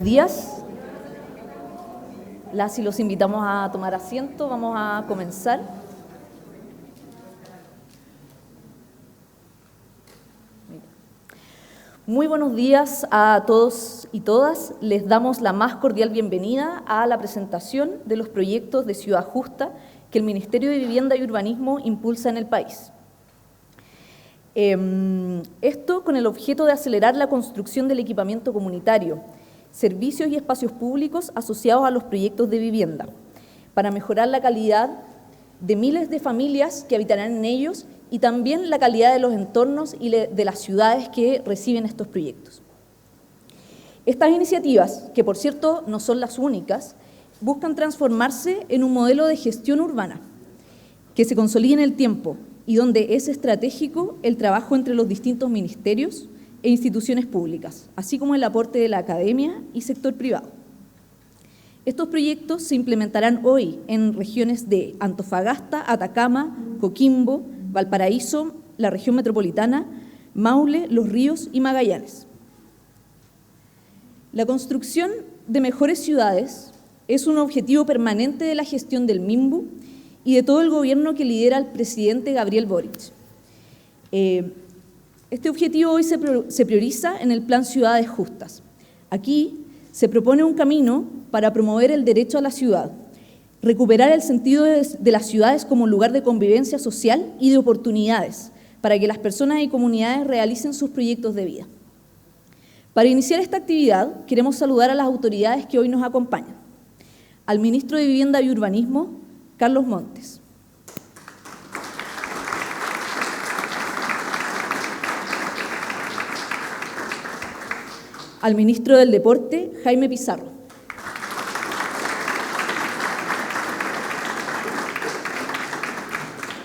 Días. Las y los invitamos a tomar asiento. Vamos a comenzar. Muy buenos días a todos y todas. Les damos la más cordial bienvenida a la presentación de los proyectos de Ciudad Justa que el Ministerio de Vivienda y Urbanismo impulsa en el país. Esto con el objeto de acelerar la construcción del equipamiento comunitario, servicios y espacios públicos asociados a los proyectos de vivienda, para mejorar la calidad de miles de familias que habitarán en ellos y también la calidad de los entornos y de las ciudades que reciben estos proyectos. Estas iniciativas, que por cierto no son las únicas, buscan transformarse en un modelo de gestión urbana que se consolide en el tiempo y donde es estratégico el trabajo entre los distintos ministerios e instituciones públicas, así como el aporte de la academia y sector privado. Estos proyectos se implementarán hoy en regiones de Antofagasta, Atacama, Coquimbo, Valparaíso, la región metropolitana, Maule, Los Ríos y Magallanes. La construcción de mejores ciudades es un objetivo permanente de la gestión del MIMBU y de todo el gobierno que lidera el presidente Gabriel Boric. Este objetivo hoy se prioriza en el Plan Ciudades Justas. Aquí se propone un camino para promover el derecho a la ciudad, recuperar el sentido de las ciudades como un lugar de convivencia social y de oportunidades para que las personas y comunidades realicen sus proyectos de vida. Para iniciar esta actividad, queremos saludar a las autoridades que hoy nos acompañan. Al ministro de Vivienda y Urbanismo, Carlos Montes. Al ministro del Deporte, Jaime Pizarro.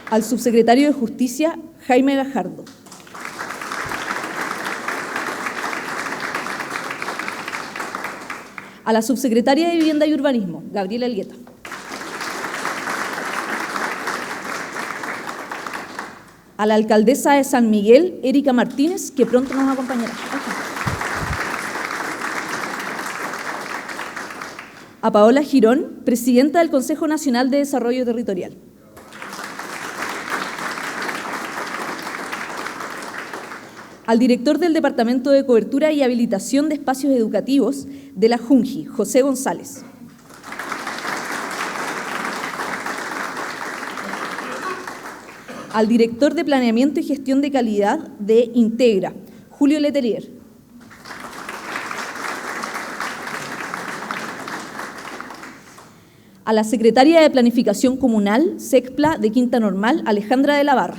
Al subsecretario de Justicia, Jaime Gajardo. A la subsecretaria de Vivienda y Urbanismo, Gabriela Elgueta. A la alcaldesa de San Miguel, Erika Martínez, que pronto nos acompañará. A Paola Girón, presidenta del Consejo Nacional de Desarrollo Territorial. Al director del Departamento de Cobertura y Habilitación de Espacios Educativos de la JUNJI, José González. Al director de Planeamiento y Gestión de Calidad de Integra, Julio Letelier. A la secretaria de Planificación Comunal, SECPLA de Quinta Normal, Alejandra de la Barra.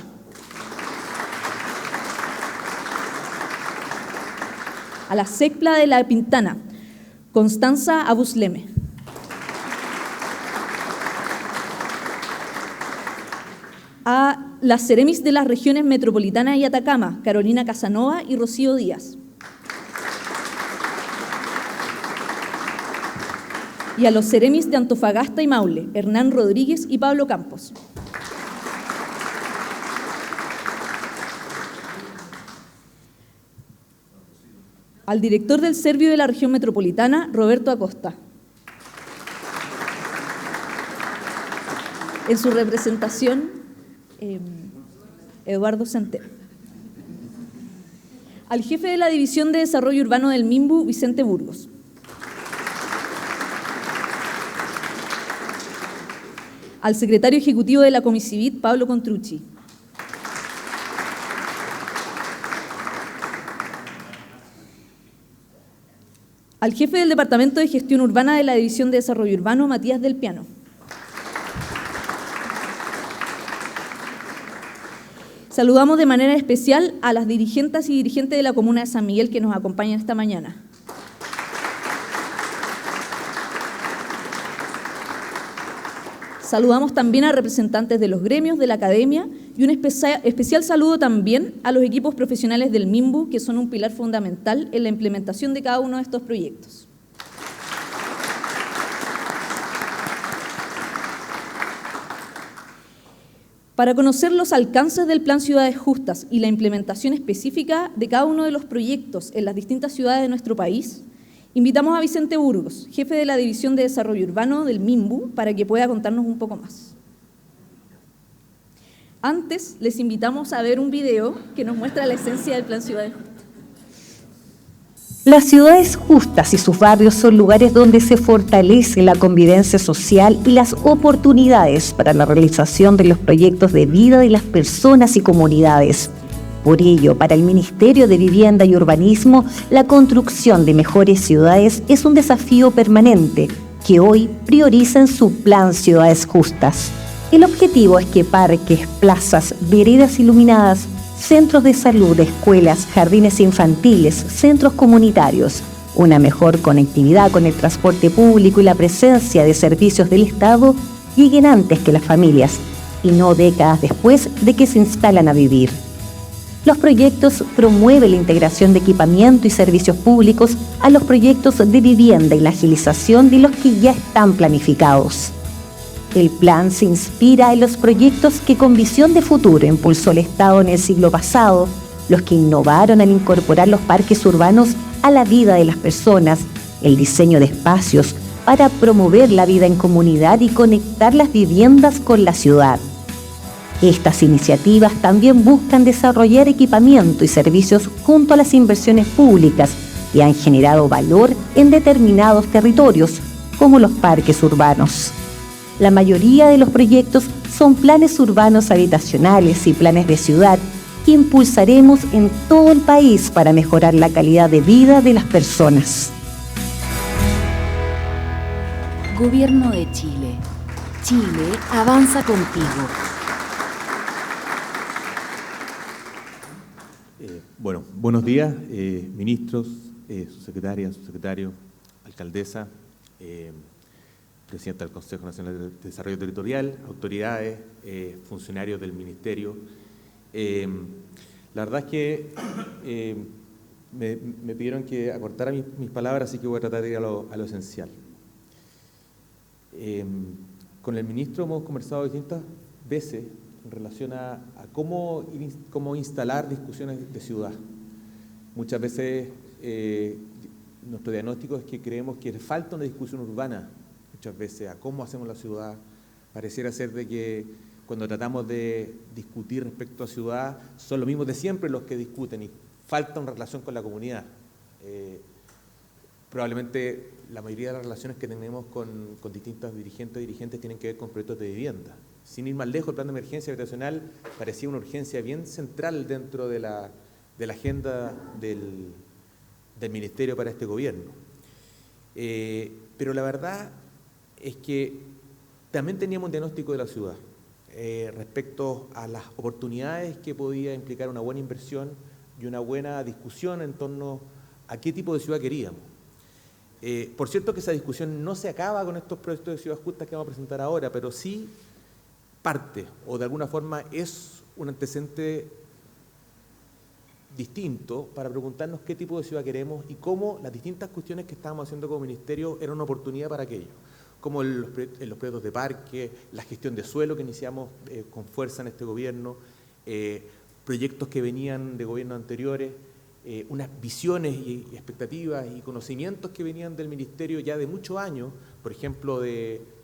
A la SECPLA de La Pintana, Constanza Abusleme. A las Ceremis de las regiones Metropolitana y Atacama, Carolina Casanova y Rocío Díaz. Y a los Ceremis de Antofagasta y Maule, Hernán Rodríguez y Pablo Campos. Al director del Servio de la región metropolitana, Roberto Acosta. En su representación, Eduardo Centeno. Al jefe de la División de Desarrollo Urbano del MIMBU, Vicente Burgos. Al secretario ejecutivo de la Comisivit, Pablo Contrucci. Al jefe del Departamento de Gestión Urbana de la División de Desarrollo Urbano, Matías del Piano. Saludamos de manera especial a las dirigentes y dirigentes de la Comuna de San Miguel que nos acompañan esta mañana. Saludamos también a representantes de los gremios, de la academia y un especial saludo también a los equipos profesionales del MIMBU, que son un pilar fundamental en la implementación de cada uno de estos proyectos. Para conocer los alcances del Plan Ciudades Justas y la implementación específica de cada uno de los proyectos en las distintas ciudades de nuestro país, Invitamos a Vicente Burgos, jefe de la División de Desarrollo Urbano del MIMBU, para que pueda contarnos un poco más. Antes, les invitamos a ver un video que nos muestra la esencia del Plan Ciudades Justas. Las ciudades justas y sus barrios son lugares donde se fortalece la convivencia social y las oportunidades para la realización de los proyectos de vida de las personas y comunidades. Por ello, para el Ministerio de Vivienda y Urbanismo, la construcción de mejores ciudades es un desafío permanente que hoy prioriza en su Plan Ciudades Justas. El objetivo es que parques, plazas, veredas iluminadas, centros de salud, escuelas, jardines infantiles, centros comunitarios, una mejor conectividad con el transporte público y la presencia de servicios del Estado lleguen antes que las familias y no décadas después de que se instalan a vivir. Los proyectos promueven la integración de equipamiento y servicios públicos a los proyectos de vivienda y la agilización de los que ya están planificados. El plan se inspira en los proyectos que con visión de futuro impulsó el Estado en el siglo pasado, los que innovaron al incorporar los parques urbanos a la vida de las personas, el diseño de espacios para promover la vida en comunidad y conectar las viviendas con la ciudad. Estas iniciativas también buscan desarrollar equipamiento y servicios junto a las inversiones públicas y han generado valor en determinados territorios, como los parques urbanos. La mayoría de los proyectos son planes urbanos habitacionales y planes de ciudad que impulsaremos en todo el país para mejorar la calidad de vida de las personas. Gobierno de Chile. Chile avanza contigo. Bueno, buenos días, ministros, subsecretarias, subsecretario, alcaldesa, presidenta del Consejo Nacional de Desarrollo Territorial, autoridades, funcionarios del Ministerio. La verdad es que me pidieron que acortara mis palabras, así que voy a tratar de ir a lo esencial. Con el ministro hemos conversado distintas veces en relación a cómo instalar discusiones de ciudad. Muchas veces nuestro diagnóstico es que creemos que falta una discusión urbana, muchas veces, a cómo hacemos la ciudad. Pareciera ser de que cuando tratamos de discutir respecto a ciudad, son los mismos de siempre los que discuten y falta una relación con la comunidad. Probablemente la mayoría de las relaciones que tenemos con distintos dirigentes tienen que ver con proyectos de vivienda. Sin ir más lejos, el plan de emergencia habitacional parecía una urgencia bien central dentro de la agenda del Ministerio para este gobierno. Pero la verdad es que también teníamos un diagnóstico de la ciudad respecto a las oportunidades que podía implicar una buena inversión y una buena discusión en torno a qué tipo de ciudad queríamos. Por cierto que esa discusión no se acaba con estos proyectos de ciudad justa que vamos a presentar ahora, pero sí parte, o de alguna forma es un antecedente distinto para preguntarnos qué tipo de ciudad queremos y cómo las distintas cuestiones que estábamos haciendo como ministerio eran una oportunidad para aquello, como en los proyectos de parque, la gestión de suelo que iniciamos con fuerza en este gobierno, proyectos que venían de gobiernos anteriores, unas visiones y expectativas y conocimientos que venían del ministerio ya de muchos años, por ejemplo de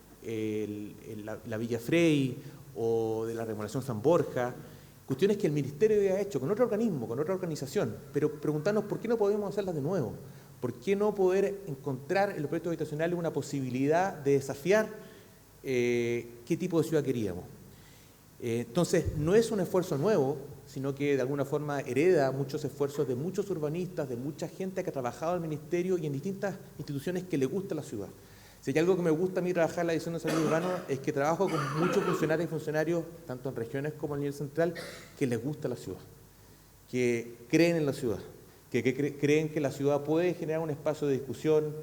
la Villa Frey o de la remodelación San Borja, cuestiones que el ministerio había hecho con otro organismo, con otra organización, pero preguntarnos por qué no podemos hacerlas de nuevo, por qué no poder encontrar en los proyectos habitacionales una posibilidad de desafiar qué tipo de ciudad queríamos. Entonces, no es un esfuerzo nuevo, sino que de alguna forma hereda muchos esfuerzos de muchos urbanistas, de mucha gente que ha trabajado en el ministerio y en distintas instituciones que le gusta la ciudad. Si hay algo que me gusta a mí trabajar en la División de Desarrollo Urbano es que trabajo con muchos funcionarios y funcionarios, tanto en regiones como a nivel central, que les gusta la ciudad, que creen en la ciudad, que creen que la ciudad puede generar un espacio de discusión,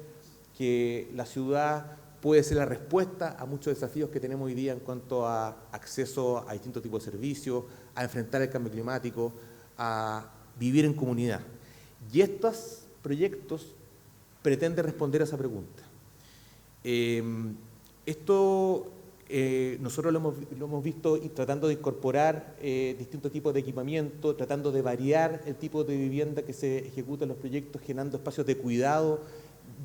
que la ciudad puede ser la respuesta a muchos desafíos que tenemos hoy día en cuanto a acceso a distintos tipos de servicios, a enfrentar el cambio climático, a vivir en comunidad. Y estos proyectos pretenden responder a esa pregunta. Nosotros lo hemos visto y tratando de incorporar distintos tipos de equipamiento, tratando de variar el tipo de vivienda que se ejecuta en los proyectos, generando espacios de cuidado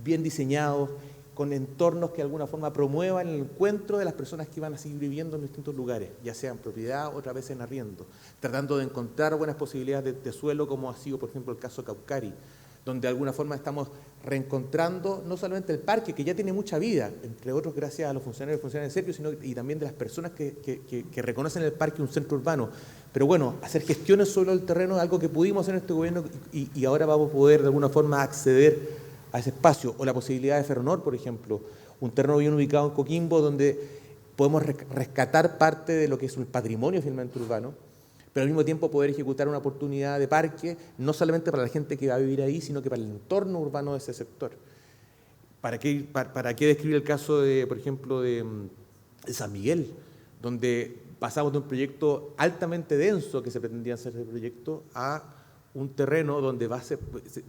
bien diseñados, con entornos que de alguna forma promuevan el encuentro de las personas que van a seguir viviendo en distintos lugares, ya sea en propiedad o otra vez en arriendo, tratando de encontrar buenas posibilidades de suelo, como ha sido, por ejemplo, el caso Caucari, donde de alguna forma estamos reencontrando no solamente el parque, que ya tiene mucha vida, entre otros gracias a los funcionarios y funcionarias de Servio, sino y también de las personas que reconocen el parque un centro urbano. Pero bueno, hacer gestiones sobre el terreno es algo que pudimos hacer en este gobierno y ahora vamos a poder de alguna forma acceder a ese espacio. O la posibilidad de Ferronor, por ejemplo, un terreno bien ubicado en Coquimbo, donde podemos rescatar parte de lo que es un patrimonio finalmente urbano, pero al mismo tiempo poder ejecutar una oportunidad de parque, no solamente para la gente que va a vivir ahí, sino que para el entorno urbano de ese sector. ¿Para qué describir el caso, por ejemplo, de San Miguel, donde pasamos de un proyecto altamente denso que se pretendía hacer ese proyecto a un terreno donde va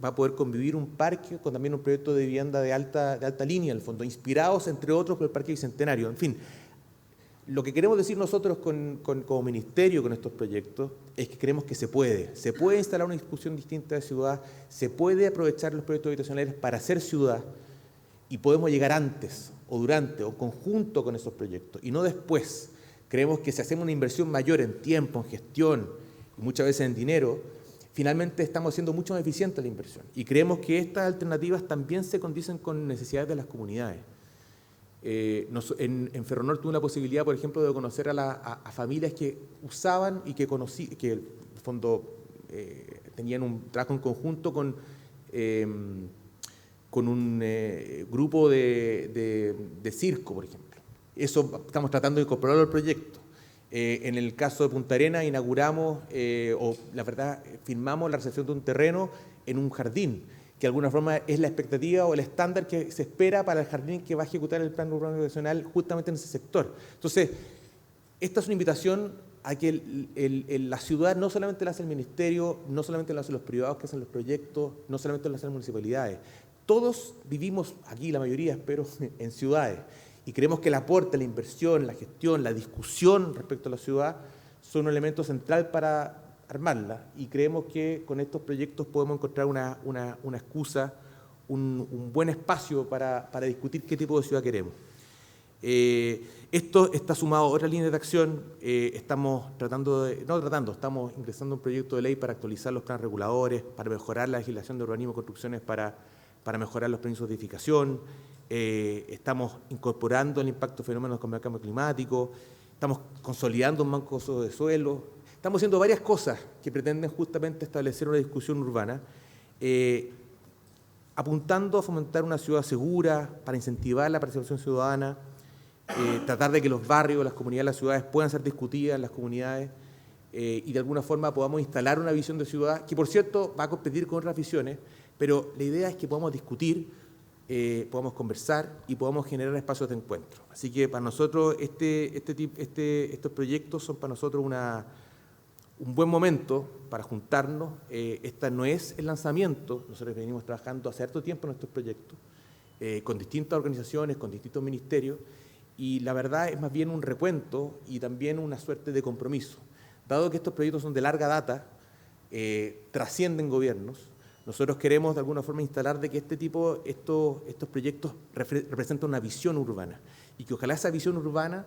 a poder convivir un parque con también un proyecto de vivienda de alta línea, en el fondo, inspirados, entre otros, por el Parque Bicentenario? En fin, lo que queremos decir nosotros como ministerio con estos proyectos es que creemos que se puede instalar una discusión distinta de ciudad, se puede aprovechar los proyectos habitacionales para hacer ciudad y podemos llegar antes o durante o conjunto con esos proyectos y no después. Creemos que si hacemos una inversión mayor en tiempo, en gestión y muchas veces en dinero, finalmente estamos siendo mucho más eficientes la inversión y creemos que estas alternativas también se condicen con necesidades de las comunidades. En Ferronor tuve la posibilidad, por ejemplo, de conocer a familias que usaban y que en el fondo tenían un trabajo en conjunto con un grupo de circo, por ejemplo. Eso estamos tratando de incorporarlo al proyecto. En el caso de Punta Arenas inauguramos, firmamos la recepción de un terreno en un jardín, que de alguna forma es la expectativa o el estándar que se espera para el jardín que va a ejecutar el Plan Urbano Habitacional justamente en ese sector. Entonces, esta es una invitación a que la ciudad no solamente la hace el ministerio, no solamente la hacen los privados que hacen los proyectos, no solamente la hacen las municipalidades. Todos vivimos aquí, la mayoría espero, en ciudades. Y creemos que el aporte, la inversión, la gestión, la discusión respecto a la ciudad son un elemento central para armarla, y creemos que con estos proyectos podemos encontrar una excusa, un buen espacio para discutir qué tipo de ciudad queremos. Esto está sumado a otras líneas de acción. Estamos ingresando un proyecto de ley para actualizar los planes reguladores, para mejorar la legislación de urbanismo y construcciones, para mejorar los permisos de edificación. Estamos incorporando el impacto de fenómenos como el cambio climático, estamos consolidando un banco de suelo. Estamos haciendo varias cosas que pretenden justamente establecer una discusión urbana, apuntando a fomentar una ciudad segura, para incentivar la participación ciudadana, tratar de que los barrios, las comunidades, las ciudades puedan ser discutidas en las comunidades y de alguna forma podamos instalar una visión de ciudad que, por cierto, va a competir con otras visiones, pero la idea es que podamos discutir, podamos conversar y podamos generar espacios de encuentro. Así que para nosotros estos proyectos son para nosotros un buen momento para juntarnos. Esta no es el lanzamiento, nosotros venimos trabajando hace harto tiempo en nuestros proyectos, con distintas organizaciones, con distintos ministerios, y la verdad es más bien un recuento y también una suerte de compromiso. Dado que estos proyectos son de larga data, trascienden gobiernos, nosotros queremos de alguna forma instalar de que estos proyectos representan una visión urbana y que ojalá esa visión urbana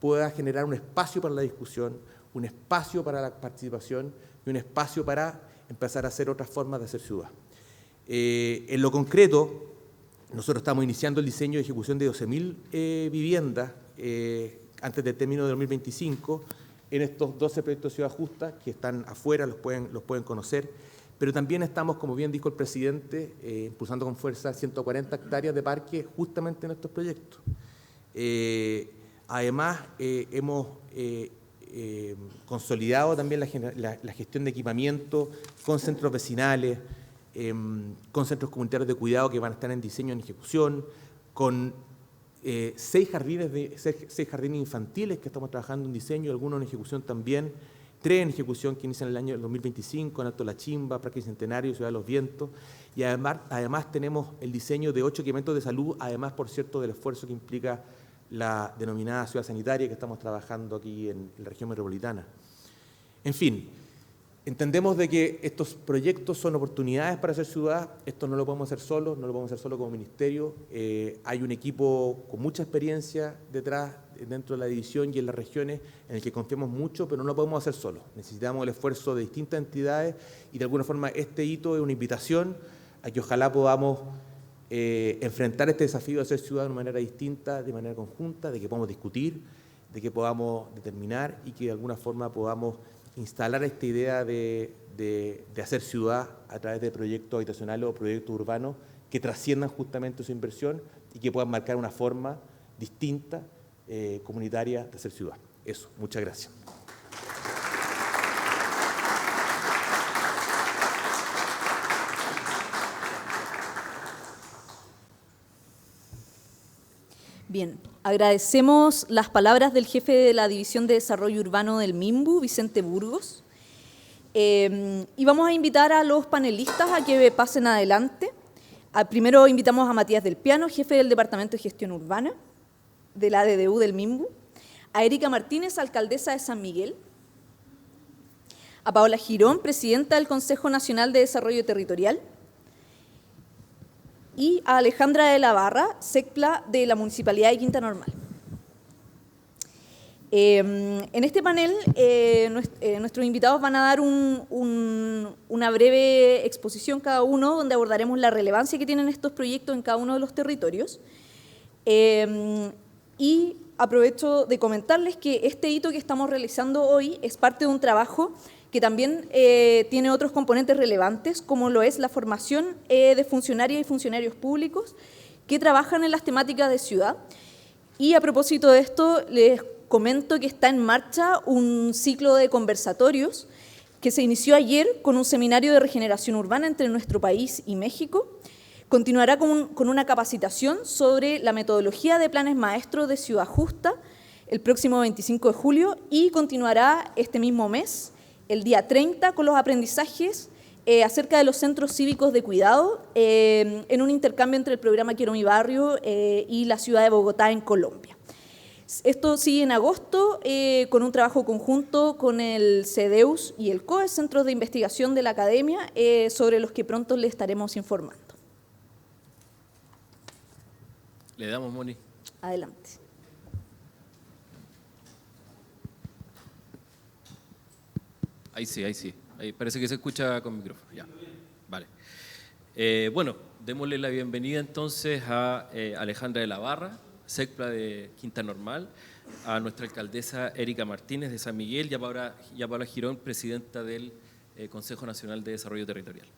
pueda generar un espacio para la discusión, un espacio para la participación y un espacio para empezar a hacer otras formas de hacer ciudad. En lo concreto, nosotros estamos iniciando el diseño y ejecución de 12.000 viviendas antes del término de 2025 en estos 12 proyectos de Ciudad Justa que están afuera, los pueden conocer, pero también estamos, como bien dijo el presidente, impulsando con fuerza 140 hectáreas de parque justamente en estos proyectos. Además, hemos consolidado también la gestión de equipamiento con centros vecinales, con centros comunitarios de cuidado que van a estar en diseño y en ejecución, con 6 jardines infantiles que estamos trabajando en diseño, algunos en ejecución también, 3 en ejecución que inician el año 2025, en Alto La Chimba, Parque Bicentenario, Ciudad de los Vientos, y además tenemos el diseño de 8 equipamientos de salud, además, por cierto, del esfuerzo que implica la denominada ciudad sanitaria que estamos trabajando aquí en la región metropolitana. En fin, Entendemos de que estos proyectos son oportunidades para hacer ciudad, esto no lo podemos hacer solos, no lo podemos hacer solo como ministerio, hay un equipo con mucha experiencia detrás, dentro de la división y en las regiones, en el que confiamos mucho, pero no lo podemos hacer solos. Necesitamos el esfuerzo de distintas entidades y de alguna forma este hito es una invitación a que ojalá podamos enfrentar este desafío de hacer ciudad de una manera distinta, de manera conjunta, de que podamos discutir, de que podamos determinar y que de alguna forma podamos instalar esta idea de hacer ciudad a través de proyectos habitacionales o proyectos urbanos que trasciendan justamente su inversión y que puedan marcar una forma distinta, comunitaria de hacer ciudad. Eso, muchas gracias. Bien, agradecemos las palabras del jefe de la División de Desarrollo Urbano del MIMBU, Vicente Burgos. Y vamos a invitar a los panelistas a que pasen adelante. Primero invitamos a Matías del Piano, jefe del Departamento de Gestión Urbana de la ADDU del MIMBU, a Erika Martínez, alcaldesa de San Miguel, a Paola Girón, presidenta del Consejo Nacional de Desarrollo Territorial, y a Alejandra de la Barra, SECPLA de la Municipalidad de Quinta Normal. En este panel, nuestros invitados van a dar una breve exposición cada uno, donde abordaremos la relevancia que tienen estos proyectos en cada uno de los territorios. Y aprovecho de comentarles que este hito que estamos realizando hoy es parte de un trabajo que también tiene otros componentes relevantes, como lo es la formación de funcionarias y funcionarios públicos que trabajan en las temáticas de ciudad. Y a propósito de esto, les comento que está en marcha un ciclo de conversatorios que se inició ayer con un seminario de regeneración urbana entre nuestro país y México. Continuará con una capacitación sobre la metodología de planes maestros de Ciudad Justa el próximo 25 de julio y continuará este mismo mes, el día 30, con los aprendizajes acerca de los centros cívicos de cuidado en un intercambio entre el programa Quiero mi barrio y la ciudad de Bogotá en Colombia. Esto sigue en agosto con un trabajo conjunto con el CEDEUS y el COE, Centros de Investigación de la Academia, sobre los que pronto le estaremos informando. Le damos, Moni. Adelante. Ahí sí, ahí sí. Ahí parece que se escucha con micrófono. Ya, vale. Bueno, démosle la bienvenida entonces a Alejandra de la Barra, SECPLA de Quinta Normal, a nuestra alcaldesa Erika Martínez de San Miguel y a Paola Girón, presidenta del Consejo Nacional de Desarrollo Territorial.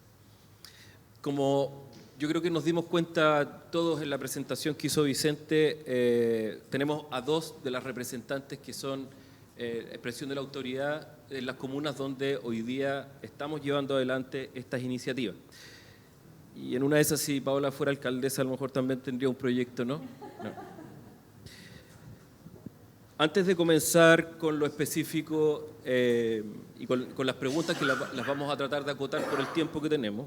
Como yo creo que nos dimos cuenta todos en la presentación que hizo Vicente, tenemos a dos de las representantes que son expresión de la autoridad en las comunas donde hoy día estamos llevando adelante estas iniciativas. Y en una de esas, si Paola fuera alcaldesa, a lo mejor también tendría un proyecto, ¿no? No. Antes de comenzar con lo específico y con las preguntas que las vamos a tratar de acotar por el tiempo que tenemos,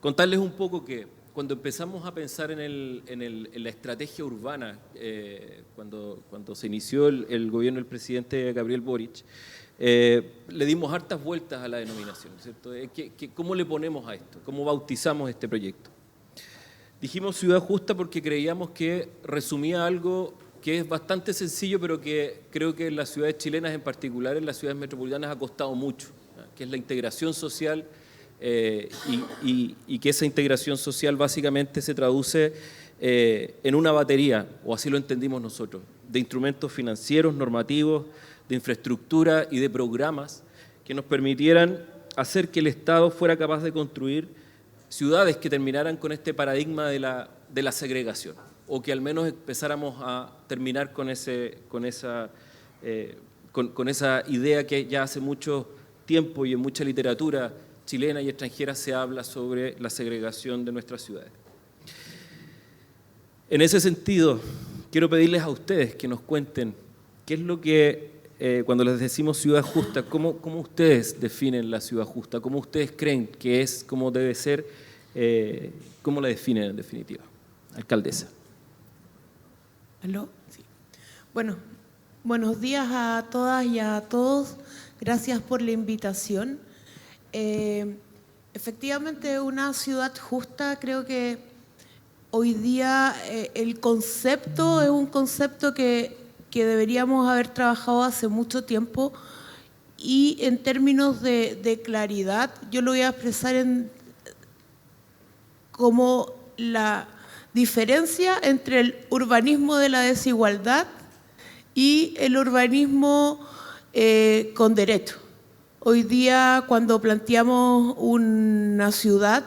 contarles un poco que cuando empezamos a pensar en la estrategia urbana, cuando se inició el gobierno del presidente Gabriel Boric, le dimos hartas vueltas a la denominación, ¿cierto? ¿Cómo le ponemos a esto? ¿Cómo bautizamos este proyecto? Dijimos Ciudad Justa porque creíamos que resumía algo que es bastante sencillo, pero que creo que en las ciudades chilenas en particular, en las ciudades metropolitanas, ha costado mucho, ¿no? Que es la integración social y que esa integración social básicamente se traduce en una batería, o así lo entendimos nosotros, de instrumentos financieros, normativos, de infraestructura y de programas que nos permitieran hacer que el Estado fuera capaz de construir ciudades que terminaran con este paradigma de la segregación, o que al menos empezáramos a terminar con esa idea que ya hace mucho tiempo y en mucha literatura chilena y extranjera se habla sobre la segregación de nuestras ciudades. En ese sentido, quiero pedirles a ustedes que nos cuenten qué es lo que, cuando les decimos ciudad justa, cómo ustedes definen la ciudad justa, cómo ustedes creen que es, cómo debe ser, cómo la definen en definitiva. Alcaldesa. ¿Aló? Sí. Bueno, buenos días a todas y a todos. Gracias por la invitación. Efectivamente, una ciudad justa, creo que hoy día el concepto es un concepto que deberíamos haber trabajado hace mucho tiempo, y en términos de claridad, yo lo voy a expresar como la diferencia entre el urbanismo de la desigualdad y el urbanismo con derecho. Hoy día, cuando planteamos una ciudad,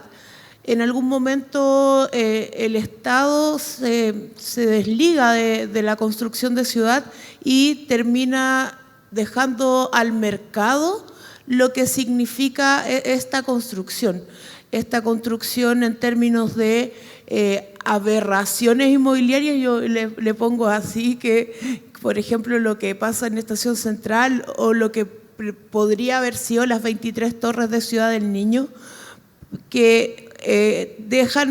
en algún momento el Estado se desliga de la construcción de ciudad y termina dejando al mercado lo que significa esta construcción. Esta construcción en términos de aberraciones inmobiliarias, yo le pongo así, que por ejemplo lo que pasa en Estación Central o lo que podría haber sido las 23 torres de Ciudad del Niño, que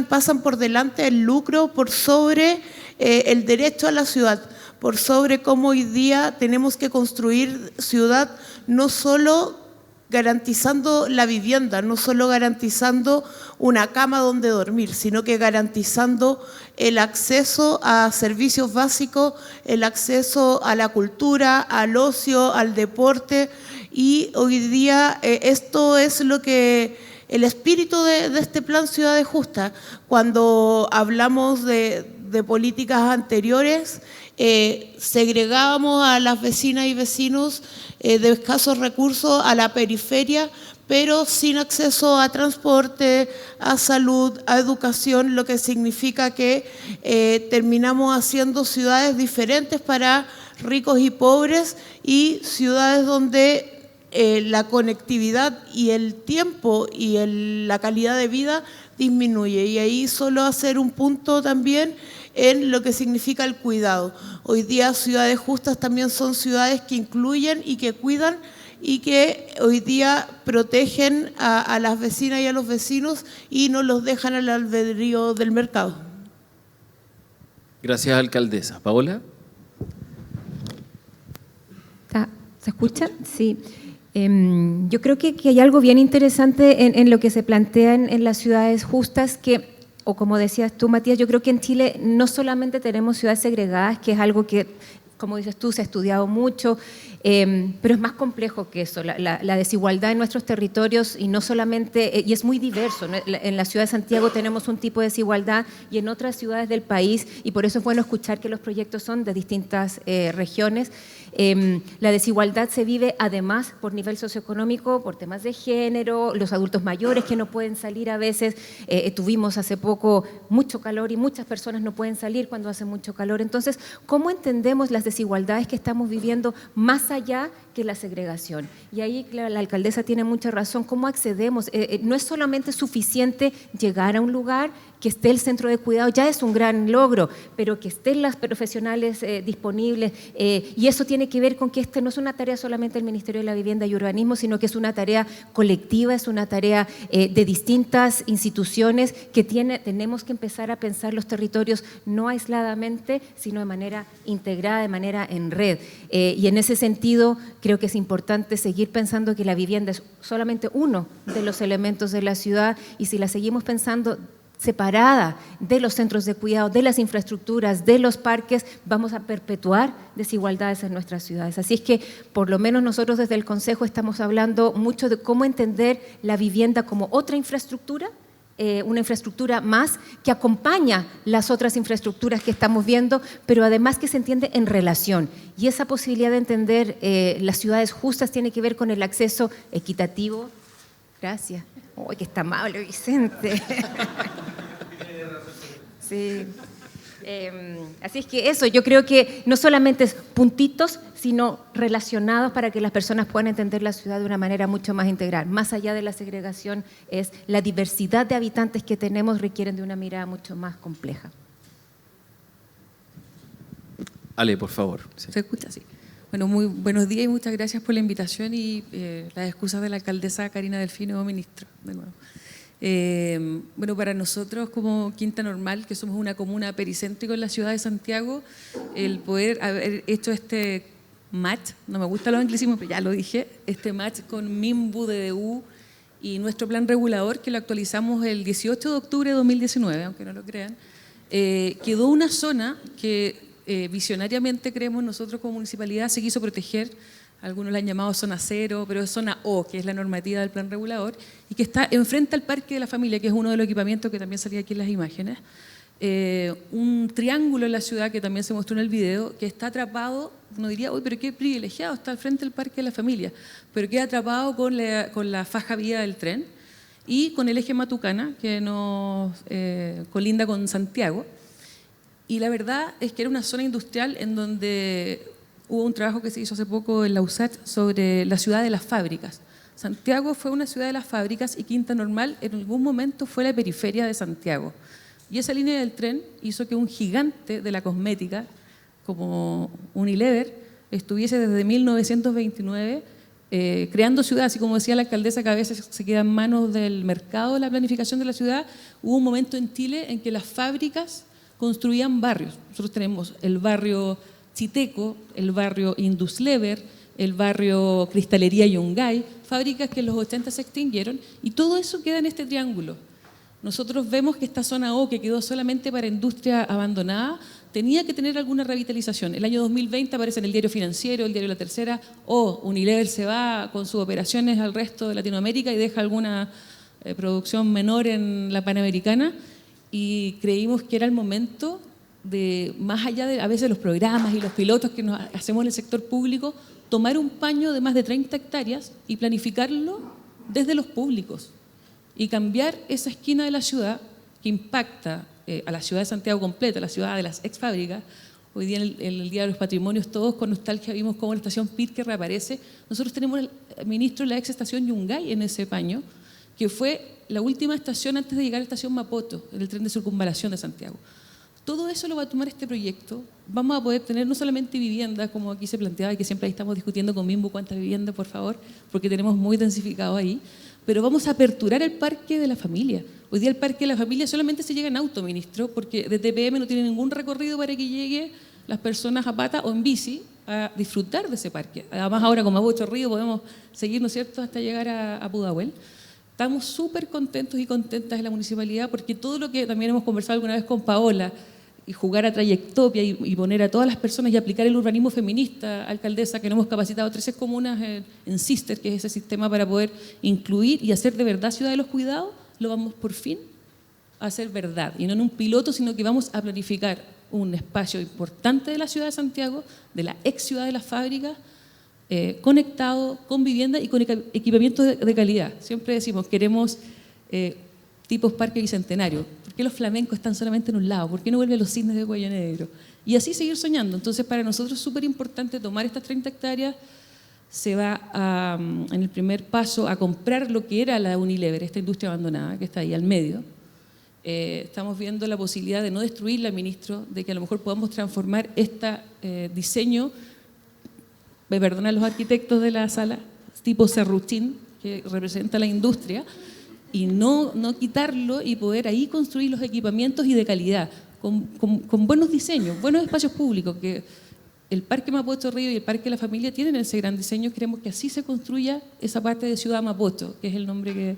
pasan por delante el lucro por sobre el derecho a la ciudad, por sobre cómo hoy día tenemos que construir ciudad, no solo garantizando la vivienda, no solo garantizando una cama donde dormir, sino que garantizando el acceso a servicios básicos, el acceso a la cultura, al ocio, al deporte. Y hoy día esto es lo que el espíritu de este plan Ciudades Justas. Cuando hablamos de políticas anteriores, segregábamos a las vecinas y vecinos de escasos recursos a la periferia, pero sin acceso a transporte, a salud, a educación, lo que significa que terminamos haciendo ciudades diferentes para ricos y pobres, y ciudades donde la conectividad y el tiempo y la calidad de vida disminuye. Y ahí solo hacer un punto también en lo que significa el cuidado. Hoy día Ciudades Justas también son ciudades que incluyen y que cuidan, y que hoy día protegen a las vecinas y a los vecinos y no los dejan al albedrío del mercado. Gracias, alcaldesa. ¿Paola? ¿Se escucha? Sí. Yo creo que hay algo bien interesante en lo que se plantea en las ciudades justas, que, o como decías tú, Matías, yo creo que en Chile no solamente tenemos ciudades segregadas, que es algo que, como dices tú, se ha estudiado mucho, pero es más complejo que eso. La desigualdad en nuestros territorios, y no solamente, y es muy diverso, ¿no? En la ciudad de Santiago tenemos un tipo de desigualdad y en otras ciudades del país, y por eso es bueno escuchar que los proyectos son de distintas regiones. La desigualdad se vive además por nivel socioeconómico, por temas de género, los adultos mayores que no pueden salir a veces. Tuvimos hace poco mucho calor y muchas personas no pueden salir cuando hace mucho calor. Entonces, ¿cómo entendemos las desigualdades que estamos viviendo más allá que la segregación? Y ahí, claro, la alcaldesa tiene mucha razón. ¿Cómo accedemos? No es solamente suficiente llegar a un lugar, que esté el centro de cuidado, ya es un gran logro, pero que estén las profesionales disponibles, y eso tiene que ver con que no es una tarea solamente del Ministerio de la Vivienda y Urbanismo, sino que es una tarea colectiva, es una tarea de distintas instituciones que tenemos que empezar a pensar los territorios no aisladamente, sino de manera integrada, de manera en red. Y en ese sentido creo que es importante seguir pensando que la vivienda es solamente uno de los elementos de la ciudad, y si la seguimos pensando separada de los centros de cuidado, de las infraestructuras, de los parques, vamos a perpetuar desigualdades en nuestras ciudades. Así es que, por lo menos nosotros desde el Consejo estamos hablando mucho de cómo entender la vivienda como otra infraestructura, una infraestructura más que acompaña las otras infraestructuras que estamos viendo, pero además que se entiende en relación. Y esa posibilidad de entender las ciudades justas tiene que ver con el acceso equitativo. Gracias. ¡Uy, qué está amable, Vicente! Sí. Así es que eso, yo creo que no solamente es puntitos, sino relacionados para que las personas puedan entender la ciudad de una manera mucho más integral. Más allá de la segregación, es la diversidad de habitantes que tenemos requieren de una mirada mucho más compleja. Ale, por favor. Sí. ¿Se escucha? Sí. Bueno, muy buenos días y muchas gracias por la invitación y las excusas de la alcaldesa Karina Delfino, ministra, de nuevo. Bueno, para nosotros como Quinta Normal, que somos una comuna pericéntrica en la ciudad de Santiago, el poder haber hecho este match, no me gustan los anglicismos, pero ya lo dije, este match con MIMBU, DDU y nuestro plan regulador, que lo actualizamos el 18 de octubre de 2019, aunque no lo crean, quedó una zona que visionariamente creemos nosotros como municipalidad se quiso proteger. Algunos la han llamado zona cero, pero es zona O, que es la normativa del plan regulador, y que está enfrente al Parque de la Familia, que es uno de los equipamientos que también salía aquí en las imágenes. Un triángulo en la ciudad que también se mostró en el video, que está atrapado, uno diría, uy, pero qué privilegiado, está al frente del Parque de la Familia, pero queda atrapado con la faja vía del tren y con el eje Matucana, que nos colinda con Santiago. Y la verdad es que era una zona industrial en donde hubo un trabajo que se hizo hace poco en la USACH sobre la ciudad de las fábricas. Santiago fue una ciudad de las fábricas y Quinta Normal en algún momento fue la periferia de Santiago. Y esa línea del tren hizo que un gigante de la cosmética, como Unilever, estuviese desde 1929 creando ciudad. Así como decía la alcaldesa, que a veces se queda en manos del mercado la planificación de la ciudad, hubo un momento en Chile en que las fábricas construían barrios. Nosotros tenemos el barrio Chiteco, el barrio Induslever, el barrio Cristalería Yungay, fábricas que en los 80 se extinguieron, y todo eso queda en este triángulo. Nosotros vemos que esta zona O, que quedó solamente para industria abandonada, tenía que tener alguna revitalización. El año 2020 aparece en el Diario Financiero, el Diario La Tercera, Unilever se va con sus operaciones al resto de Latinoamérica y deja alguna producción menor en la Panamericana, y creímos que era el momento de, más allá de a veces los programas y los pilotos que nos hacemos en el sector público, tomar un paño de más de 30 hectáreas y planificarlo desde los públicos y cambiar esa esquina de la ciudad que impacta a la ciudad de Santiago completa, a la ciudad de las ex fábricas. Hoy día en el Día de los Patrimonios todos con nostalgia vimos cómo la estación Pirque reaparece. Nosotros tenemos el ministro de la ex estación Yungay en ese paño, que fue la última estación antes de llegar a la estación Mapocho, el tren de circunvalación de Santiago. Todo eso lo va a tomar este proyecto. Vamos a poder tener no solamente viviendas, como aquí se planteaba, y que siempre ahí estamos discutiendo con MIMBU cuántas viviendas, por favor, porque tenemos muy densificado ahí, pero vamos a aperturar el Parque de la Familia. Hoy día el Parque de la Familia solamente se llega en auto, ministro, porque de TPM no tiene ningún recorrido para que lleguen las personas a pata o en bici a disfrutar de ese parque. Además ahora con Mapocho Río podemos seguir, ¿no es cierto?, hasta llegar a Pudahuel. Estamos súper contentos y contentas en la municipalidad porque todo lo que también hemos conversado alguna vez con Paola, y jugar a Trayectopia y poner a todas las personas y aplicar el urbanismo feminista, alcaldesa, que no hemos capacitado 13 comunas en Sister, que es ese sistema para poder incluir y hacer de verdad ciudad de los cuidados, lo vamos por fin a hacer verdad. Y no en un piloto, sino que vamos a planificar un espacio importante de la ciudad de Santiago, de la ex ciudad de las fábricas, conectado con vivienda y con equipamiento de calidad. Siempre decimos, queremos tipos Parque Bicentenario. ¿Por qué los flamencos están solamente en un lado? ¿Por qué no vuelven los cisnes de cuello negro? Y así seguir soñando. Entonces, para nosotros es súper importante tomar estas 30 hectáreas. Se va en el primer paso a comprar lo que era la Unilever, esta industria abandonada que está ahí al medio. Estamos viendo la posibilidad de no destruirla, ministro, de que a lo mejor podamos transformar este diseño, me perdonan los arquitectos de la sala, tipo serruchín, que representa la industria, y no quitarlo y poder ahí construir los equipamientos y de calidad, con buenos diseños, buenos espacios públicos, que el Parque Mapocho Río y el Parque de la Familia tienen ese gran diseño. Queremos que así se construya esa parte de Ciudad Mapocho, que es el nombre que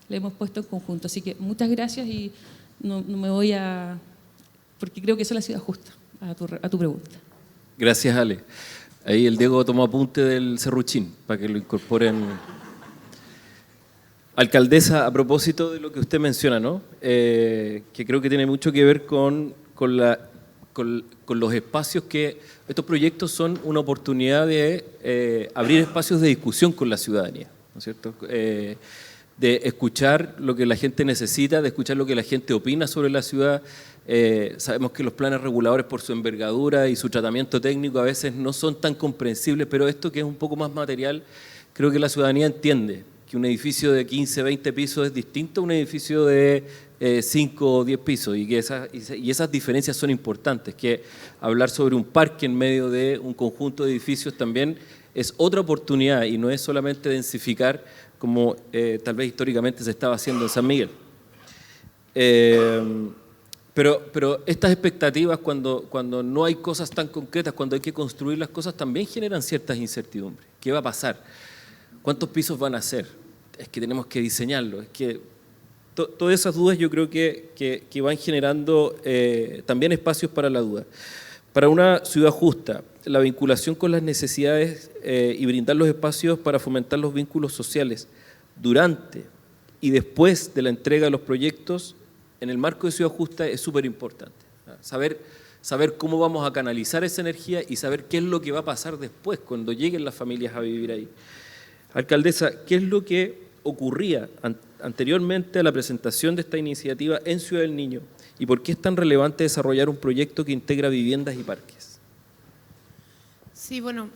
le hemos puesto en conjunto. Así que muchas gracias y no me voy a... porque creo que esa es la ciudad justa a tu pregunta. Gracias, Ale. Ahí el Diego tomó apunte del serruchín para que lo incorporen. Alcaldesa, a propósito de lo que usted menciona, ¿no? Que creo que tiene mucho que ver con los espacios que... Estos proyectos son una oportunidad de abrir espacios de discusión con la ciudadanía, ¿no es cierto? De escuchar lo que la gente necesita, de escuchar lo que la gente opina sobre la ciudad. Sabemos que los planes reguladores, por su envergadura y su tratamiento técnico, a veces no son tan comprensibles, pero esto, que es un poco más material, creo que la ciudadanía entiende que un edificio de 15, 20 pisos es distinto a un edificio de 5 o 10 pisos, y que esas diferencias son importantes, que hablar sobre un parque en medio de un conjunto de edificios también es otra oportunidad y no es solamente densificar como tal vez históricamente se estaba haciendo en San Miguel. Pero estas expectativas, cuando no hay cosas tan concretas, cuando hay que construir las cosas, también generan ciertas incertidumbres. ¿Qué va a pasar? ¿Cuántos pisos van a hacer? Es que tenemos que diseñarlo. Es que todas esas dudas yo creo que van generando también espacios para la duda. Para una ciudad justa, la vinculación con las necesidades y brindar los espacios para fomentar los vínculos sociales durante y después de la entrega de los proyectos en el marco de Ciudad Justa es súper importante. Saber cómo vamos a canalizar esa energía y saber qué es lo que va a pasar después, cuando lleguen las familias a vivir ahí. Alcaldesa, ¿qué es lo que ocurría anteriormente a la presentación de esta iniciativa en Ciudad del Niño? ¿Y por qué es tan relevante desarrollar un proyecto que integra viviendas y parques? Sí, bueno,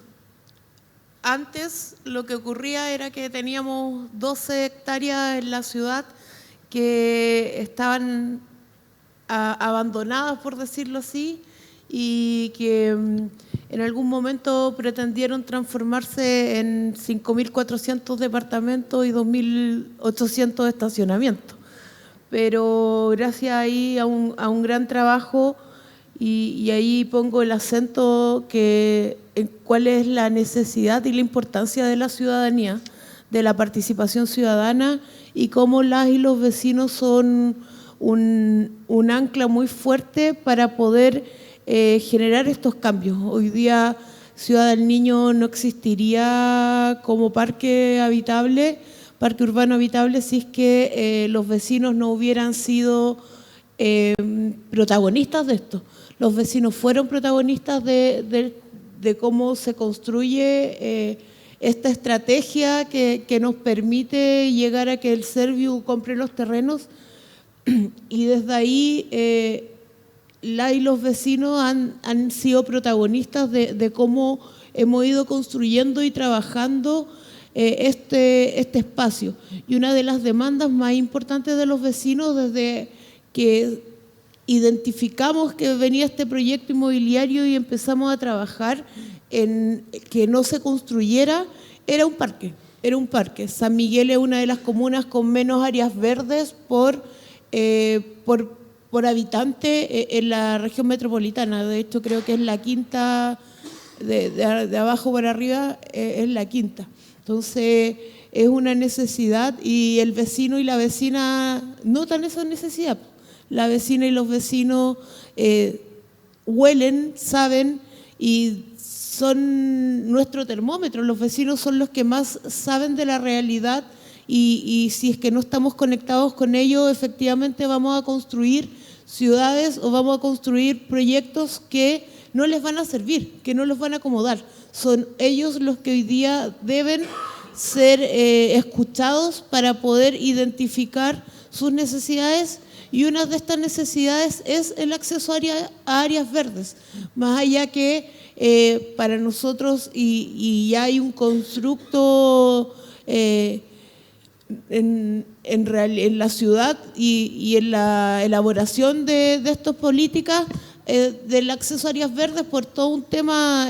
antes lo que ocurría era que teníamos 12 hectáreas en la ciudad que estaban abandonadas, por decirlo así, y que en algún momento pretendieron transformarse en 5.400 departamentos y 2.800 estacionamientos. Pero gracias ahí a un gran trabajo, y ahí pongo el acento en cuál es la necesidad y la importancia de la ciudadanía, de la participación ciudadana, y cómo las y los vecinos son un ancla muy fuerte para poder generar estos cambios. Hoy día Ciudad del Niño no existiría como parque urbano habitable, si es que los vecinos no hubieran sido protagonistas de esto. Los vecinos fueron protagonistas de cómo se construye esta estrategia que nos permite llegar a que el Serviu compre los terrenos, y desde ahí y los vecinos han sido protagonistas de cómo hemos ido construyendo y trabajando este espacio. Y una de las demandas más importantes de los vecinos desde que identificamos que venía este proyecto inmobiliario y empezamos a trabajar en que no se construyera, era un parque. San Miguel es una de las comunas con menos áreas verdes por habitante en la región metropolitana. De hecho, creo que es la quinta, de abajo para arriba, es la quinta. Entonces, es una necesidad, y el vecino y la vecina notan esa necesidad. La vecina y los vecinos huelen, saben, y son nuestro termómetro. Los vecinos son los que más saben de la realidad, y si es que no estamos conectados con ellos, efectivamente vamos a construir ciudades o vamos a construir proyectos que no les van a servir, que no los van a acomodar. Son ellos los que hoy día deben ser escuchados para poder identificar sus necesidades, y una de estas necesidades es el acceso a áreas verdes. Más allá que para nosotros, y ya hay un constructo en la ciudad y en la elaboración de estas políticas del acceso a áreas verdes por todo un tema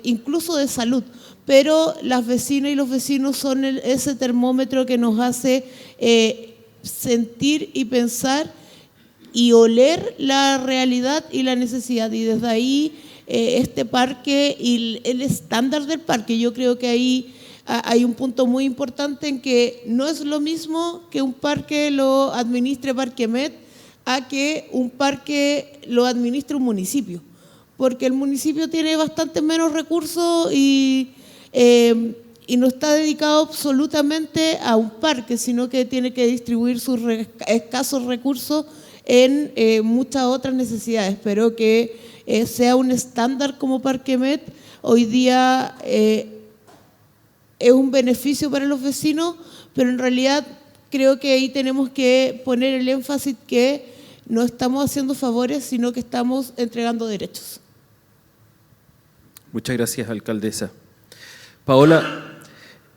incluso de salud. Pero las vecinas y los vecinos son ese termómetro que nos hace sentir y pensar y oler la realidad y la necesidad. Y desde ahí este parque y el estándar del parque, yo creo que ahí hay un punto muy importante en que no es lo mismo que un parque lo administre Parquemet a que un parque lo administre un municipio, porque el municipio tiene bastante menos recursos y no está dedicado absolutamente a un parque, sino que tiene que distribuir sus escasos recursos en muchas otras necesidades. Pero que sea un estándar como Parquemet hoy día es un beneficio para los vecinos, pero en realidad creo que ahí tenemos que poner el énfasis que no estamos haciendo favores, sino que estamos entregando derechos. Muchas gracias, alcaldesa. Paola,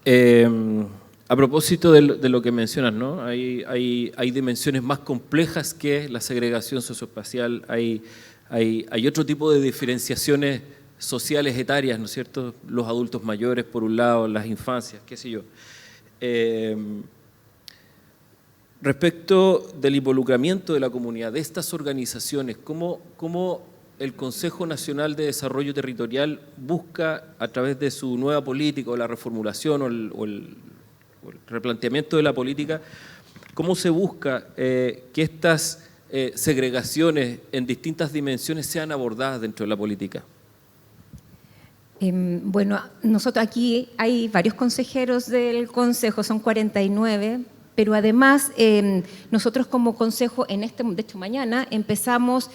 a propósito de lo que mencionas, ¿no? Hay dimensiones más complejas que la segregación socioespacial, hay otro tipo de diferenciaciones sociales etarias, ¿no es cierto? Los adultos mayores, por un lado, las infancias, qué sé yo. Respecto del involucramiento de la comunidad, de estas organizaciones, ¿cómo el Consejo Nacional de Desarrollo Territorial busca, a través de su nueva política o la reformulación o el replanteamiento de la política, cómo se busca que estas segregaciones en distintas dimensiones sean abordadas dentro de la política? Bueno, nosotros aquí hay varios consejeros del Consejo, son 49, pero además nosotros como Consejo, de hecho mañana, empezamos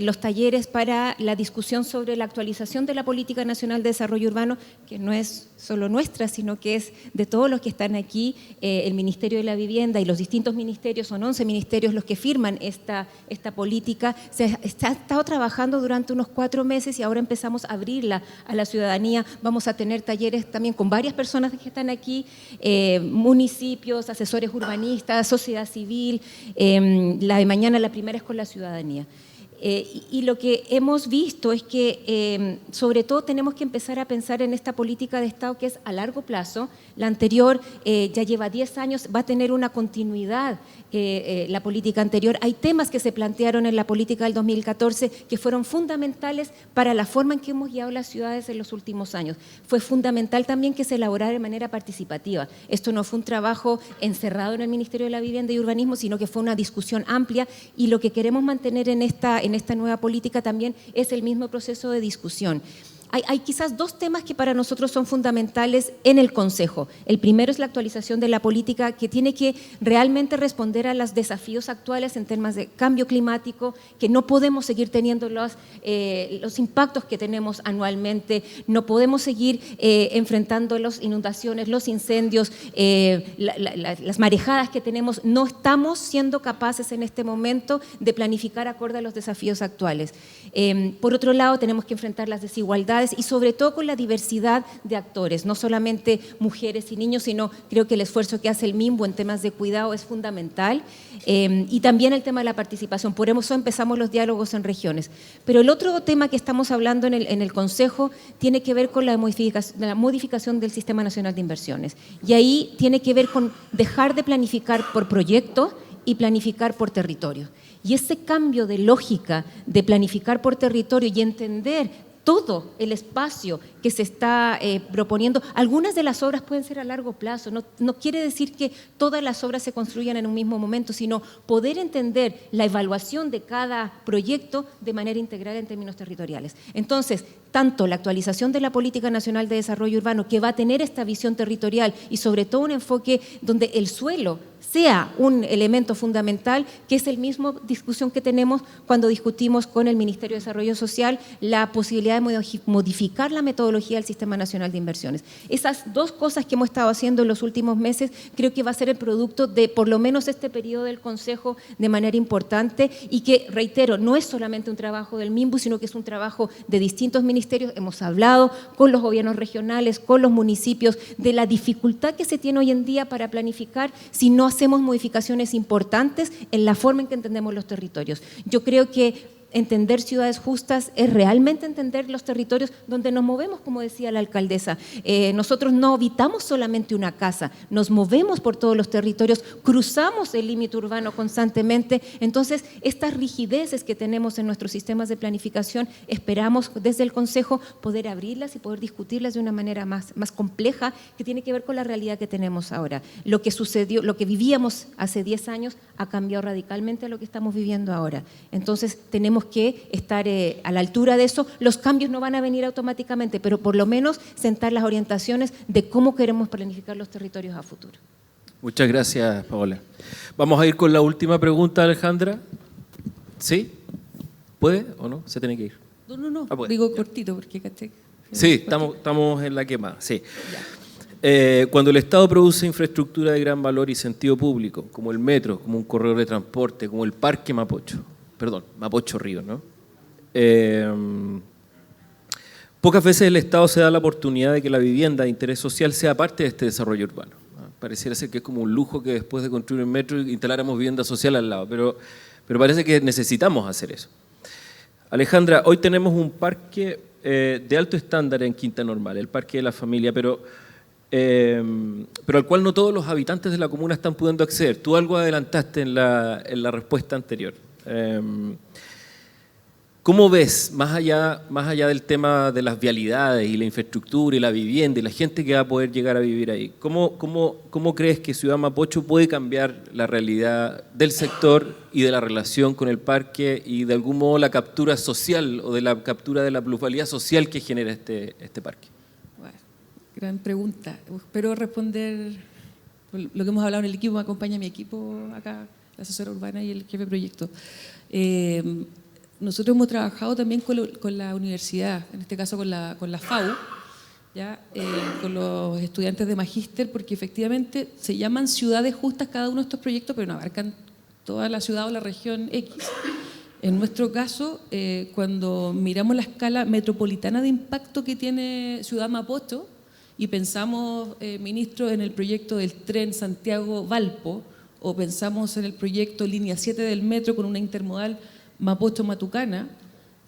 los talleres para la discusión sobre la actualización de la Política Nacional de Desarrollo Urbano, que no es solo nuestra, sino que es de todos los que están aquí, el Ministerio de la Vivienda y los distintos ministerios, son 11 ministerios los que firman esta política. Se ha estado trabajando durante unos 4 meses y ahora empezamos a abrirla a la ciudadanía. Vamos a tener talleres también con varias personas que están aquí, municipios, asesores urbanistas, sociedad civil. La de mañana, la primera, es con la ciudadanía. Y lo que hemos visto es que sobre todo tenemos que empezar a pensar en esta política de Estado que es a largo plazo. La anterior ya lleva 10 años, va a tener una continuidad la política anterior. Hay temas que se plantearon en la política del 2014 que fueron fundamentales para la forma en que hemos guiado las ciudades en los últimos años. Fue fundamental también que se elaborara de manera participativa. Esto no fue un trabajo encerrado en el Ministerio de la Vivienda y Urbanismo, sino que fue una discusión amplia, y lo que queremos mantener en esta nueva política también es el mismo proceso de discusión. Hay quizás 2 temas que para nosotros son fundamentales en el Consejo. El primero es la actualización de la política, que tiene que realmente responder a los desafíos actuales en temas de cambio climático, que no podemos seguir teniendo los impactos que tenemos anualmente, no podemos seguir enfrentando las inundaciones, los incendios, las marejadas que tenemos. No estamos siendo capaces en este momento de planificar acorde a los desafíos actuales. Por otro lado, tenemos que enfrentar las desigualdades y sobre todo con la diversidad de actores, no solamente mujeres y niños, sino creo que el esfuerzo que hace el MIMBU en temas de cuidado es fundamental, y también el tema de la participación. Por eso empezamos los diálogos en regiones. Pero el otro tema que estamos hablando en el Consejo tiene que ver con la modificación del Sistema Nacional de Inversiones, y ahí tiene que ver con dejar de planificar por proyecto y planificar por territorio. Y ese cambio de lógica de planificar por territorio y entender todo el espacio que se está proponiendo. Algunas de las obras pueden ser a largo plazo, no quiere decir que todas las obras se construyan en un mismo momento, sino poder entender la evaluación de cada proyecto de manera integral en términos territoriales. Entonces, tanto la actualización de la Política Nacional de Desarrollo Urbano, que va a tener esta visión territorial y sobre todo un enfoque donde el suelo sea un elemento fundamental, que es el mismo discusión que tenemos cuando discutimos con el Ministerio de Desarrollo Social la posibilidad de modificar la metodología del Sistema Nacional de Inversiones. Esas 2 cosas que hemos estado haciendo en los últimos meses creo que va a ser el producto de por lo menos este periodo del Consejo de manera importante, y que, reitero, no es solamente un trabajo del MIMBU, sino que es un trabajo de distintos ministerios. Hemos hablado con los gobiernos regionales, con los municipios, de la dificultad que se tiene hoy en día para planificar si no hacemos modificaciones importantes en la forma en que entendemos los territorios. Yo creo que entender ciudades justas es realmente entender los territorios donde nos movemos, como decía la alcaldesa. Nosotros no habitamos solamente una casa, nos movemos por todos los territorios, cruzamos el límite urbano constantemente. Entonces, estas rigideces que tenemos en nuestros sistemas de planificación, esperamos desde el Consejo poder abrirlas y poder discutirlas de una manera más compleja, que tiene que ver con la realidad que tenemos ahora. Lo que sucedió, lo que vivíamos hace 10 años ha cambiado radicalmente a lo que estamos viviendo ahora. Entonces, tenemos que estar a la altura de eso. Los cambios no van a venir automáticamente, pero por lo menos sentar las orientaciones de cómo queremos planificar los territorios a futuro. Muchas gracias, Paola. Vamos a ir con la última pregunta, Alejandra. ¿Sí? ¿Puede o no? ¿Se tiene que ir? No. Digo cortito porque caché. Sí, estamos en la quema, sí. Cuando el Estado produce infraestructura de gran valor y sentido público, como el metro, como un corredor de transporte, como el Parque Mapocho Río, ¿no? Pocas veces el Estado se da la oportunidad de que la vivienda de interés social sea parte de este desarrollo urbano. Pareciera ser que es como un lujo que después de construir un metro instaláramos vivienda social al lado, pero parece que necesitamos hacer eso. Alejandra, hoy tenemos un parque de alto estándar en Quinta Normal, el Parque de la Familia, pero pero al cual no todos los habitantes de la comuna están pudiendo acceder. Tú algo adelantaste en la respuesta anterior. ¿Cómo ves, más allá del tema de las vialidades y la infraestructura y la vivienda y la gente que va a poder llegar a vivir ahí, cómo crees que Ciudad Mapocho puede cambiar la realidad del sector y de la relación con el parque y de algún modo la captura social o de la captura de la plusvalía social que genera este parque? Bueno, gran pregunta. Espero responder lo que hemos hablado en el equipo. Me acompaña mi equipo acá, la asesora urbana y el jefe de proyecto. Nosotros hemos trabajado también con la universidad, en este caso con la FAU, ¿ya? Con los estudiantes de magíster, porque efectivamente se llaman ciudades justas cada uno de estos proyectos, pero no abarcan toda la ciudad o la región X. En nuestro caso, cuando miramos la escala metropolitana de impacto que tiene Ciudad Mapocho y pensamos, ministro, en el proyecto del tren Santiago-Valpo, o pensamos en el proyecto Línea 7 del metro con una intermodal Mapocho-Matucana,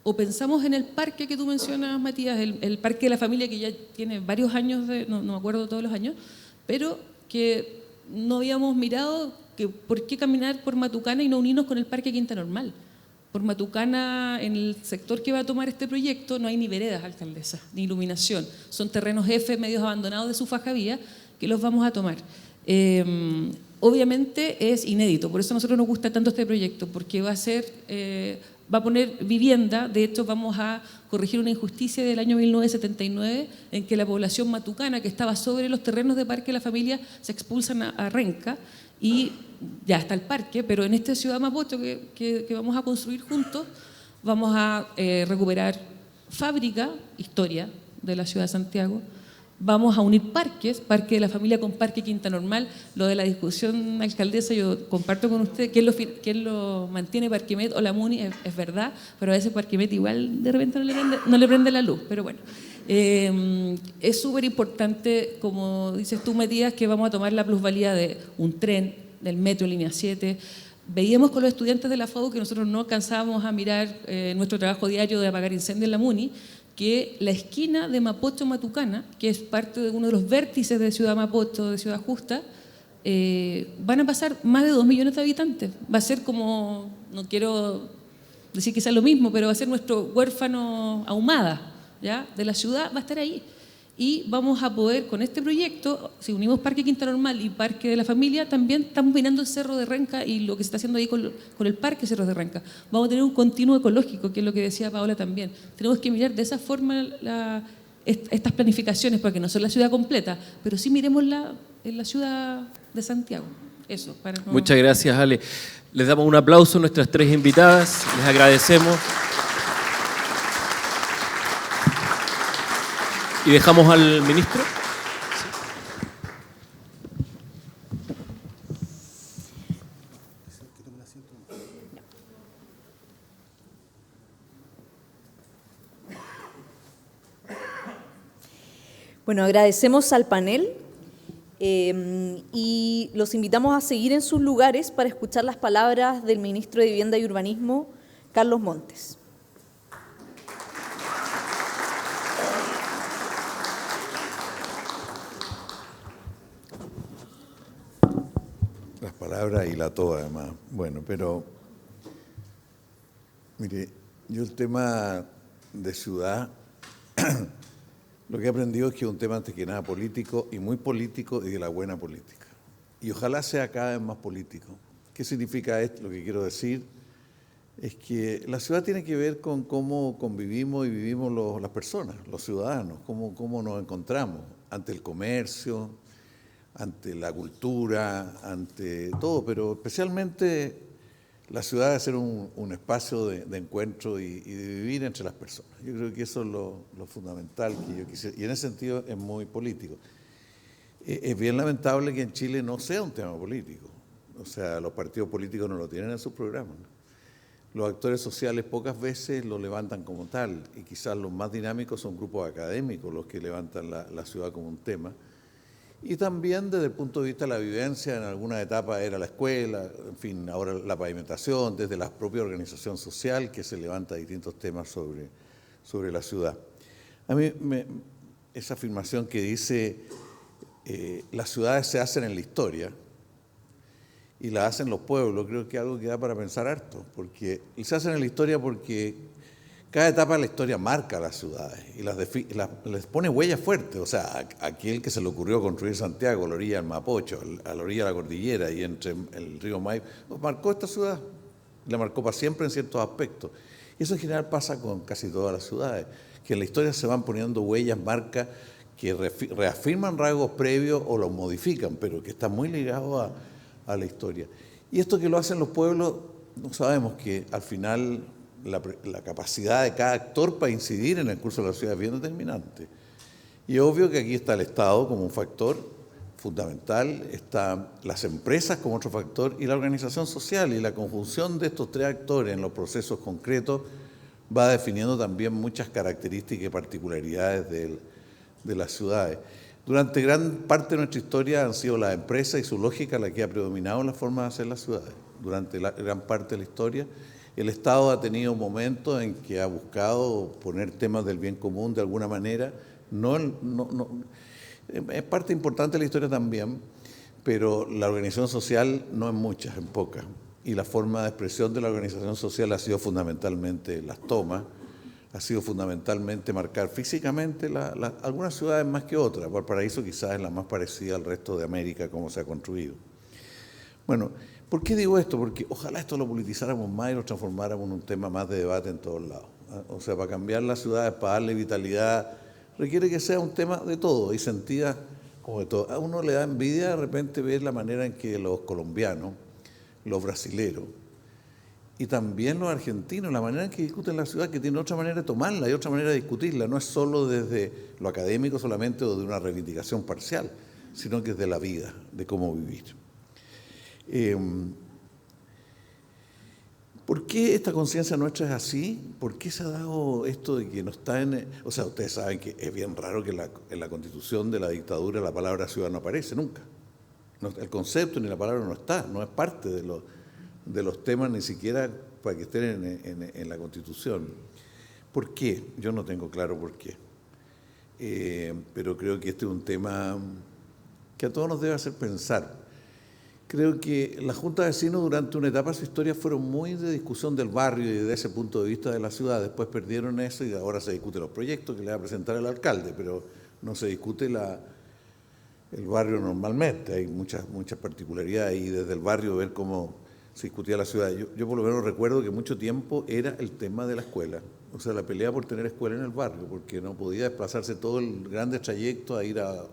o pensamos en el parque que tú mencionas, Matías, el parque de la familia, que ya tiene varios años, no me acuerdo todos los años, pero que no habíamos mirado que por qué caminar por Matucana y no unirnos con el parque Quinta Normal. Por Matucana, en el sector que va a tomar este proyecto, no hay ni veredas, alcaldesa, ni iluminación. Son terrenos F, medios abandonados de su faja vía, que los vamos a tomar. Obviamente es inédito, por eso a nosotros nos gusta tanto este proyecto, porque va a poner vivienda. De hecho, vamos a corregir una injusticia del año 1979 en que la población matucana que estaba sobre los terrenos de Parque de la Familia se expulsan a Renca y ya está el parque, pero en esta Ciudad Mapocho que vamos a construir juntos, vamos a recuperar fábrica, historia de la ciudad de Santiago. Vamos a unir parques, Parque de la Familia con Parque Quinta Normal. Lo de la discusión, alcaldesa, yo comparto con usted, ¿quién lo mantiene, Parquemet o la MUNI? Es verdad, pero a veces Parquemet igual de repente no le prende la luz, pero bueno. Es súper importante, como dices tú, Matías, que vamos a tomar la plusvalía de un tren, del metro, línea 7. Veíamos con los estudiantes de la FAU que nosotros no alcanzábamos a mirar nuestro trabajo diario de apagar incendios en la MUNI, que la esquina de Mapocho-Matucana, que es parte de uno de los vértices de Ciudad Mapocho, de Ciudad Justa, van a pasar más de 2 millones de habitantes. Va a ser como, no quiero decir que sea lo mismo, pero va a ser nuestro huérfano Ahumada, ¿ya? De la ciudad, va a estar ahí. Y vamos a poder, con este proyecto, si unimos Parque Quinta Normal y Parque de la Familia, también estamos mirando el Cerro de Renca y lo que se está haciendo ahí con el Parque Cerro de Renca. Vamos a tener un continuo ecológico, que es lo que decía Paola también. Tenemos que mirar de esa forma estas planificaciones, porque no son la ciudad completa, pero sí miremosla en la ciudad de Santiago. Eso, para no... Muchas gracias, Ale. Les damos un aplauso a nuestras 3 invitadas, les agradecemos. Y dejamos al ministro. Bueno, agradecemos al panel y los invitamos a seguir en sus lugares para escuchar las palabras del ministro de Vivienda y Urbanismo, Carlos Montes. Las palabras y la toda, además. Bueno, pero, mire, yo el tema de ciudad, lo que he aprendido es que es un tema antes que nada político, y muy político, y de la buena política. Y ojalá sea cada vez más político. ¿Qué significa esto? Lo que quiero decir es que la ciudad tiene que ver con cómo convivimos y vivimos las personas, los ciudadanos, cómo nos encontramos ante el comercio, ante la cultura, ante todo, pero especialmente la ciudad debe ser un espacio de encuentro y de vivir entre las personas. Yo creo que eso es lo fundamental que yo quisiera, y en ese sentido es muy político. Es bien lamentable que en Chile no sea un tema político, o sea, los partidos políticos no lo tienen en sus programas, ¿no? Los actores sociales pocas veces lo levantan como tal, y quizás los más dinámicos son grupos académicos los que levantan la ciudad como un tema. Y también desde el punto de vista de la vivencia, en alguna etapa era la escuela, en fin, ahora la pavimentación, desde la propia organización social que se levanta distintos temas sobre la ciudad. A mí esa afirmación que dice las ciudades se hacen en la historia y las hacen los pueblos. Creo que es algo que da para pensar harto, porque se hacen en la historia porque cada etapa de la historia marca a las ciudades y les pone huellas fuertes. O sea, aquel que se le ocurrió construir Santiago a la orilla del Mapocho, a la orilla de la cordillera y entre el río Maipo, marcó esta ciudad, la marcó para siempre en ciertos aspectos. Y eso en general pasa con casi todas las ciudades, que en la historia se van poniendo huellas, marcas que reafirman rasgos previos o los modifican, pero que están muy ligados a la historia. Y esto que lo hacen los pueblos, no sabemos que al final la capacidad de cada actor para incidir en el curso de la ciudad es bien determinante. Y es obvio que aquí está el Estado como un factor fundamental, están las empresas como otro factor y la organización social, y la conjunción de estos tres actores en los procesos concretos va definiendo también muchas características y particularidades de las ciudades. Durante gran parte de nuestra historia han sido las empresas y su lógica la que ha predominado en la forma de hacer las ciudades. Durante gran parte de la historia, el Estado ha tenido momentos en que ha buscado poner temas del bien común de alguna manera. Es parte importante de la historia también, pero la organización social no en muchas, en pocas. Y la forma de expresión de la organización social ha sido fundamentalmente las tomas, ha sido fundamentalmente marcar físicamente algunas ciudades más que otras. Valparaíso quizás es la más parecida al resto de América, como se ha construido. Bueno, ¿por qué digo esto? Porque ojalá esto lo politizáramos más y lo transformáramos en un tema más de debate en todos lados. O sea, para cambiar las ciudades, para darle vitalidad, requiere que sea un tema de todo y sentida como de todo. A uno le da envidia de repente ver la manera en que los colombianos, los brasileros y también los argentinos, la manera en que discuten la ciudad, que tiene otra manera de tomarla y otra manera de discutirla, no es solo desde lo académico solamente o de una reivindicación parcial, sino que es de la vida, de cómo vivir. ¿Por qué esta conciencia nuestra es así? ¿Por qué se ha dado esto de que no está en... O sea, ustedes saben que es bien raro que en la Constitución de la dictadura la palabra ciudad no aparece nunca. No, el concepto ni la palabra no está, no es parte de los temas ni siquiera para que estén en la Constitución. ¿Por qué? Yo no tengo claro por qué. Pero creo que este es un tema que a todos nos debe hacer pensar. Creo que las juntas de vecinos durante una etapa de su historia fueron muy de discusión del barrio y de ese punto de vista de la ciudad. Después perdieron eso y ahora se discuten los proyectos que le va a presentar el alcalde, pero no se discute el barrio normalmente. Hay muchas particularidades y desde el barrio ver cómo se discutía la ciudad. Yo por lo menos recuerdo que mucho tiempo era el tema de la escuela, o sea, la pelea por tener escuela en el barrio, porque no podía desplazarse todo el grande trayecto a ir a...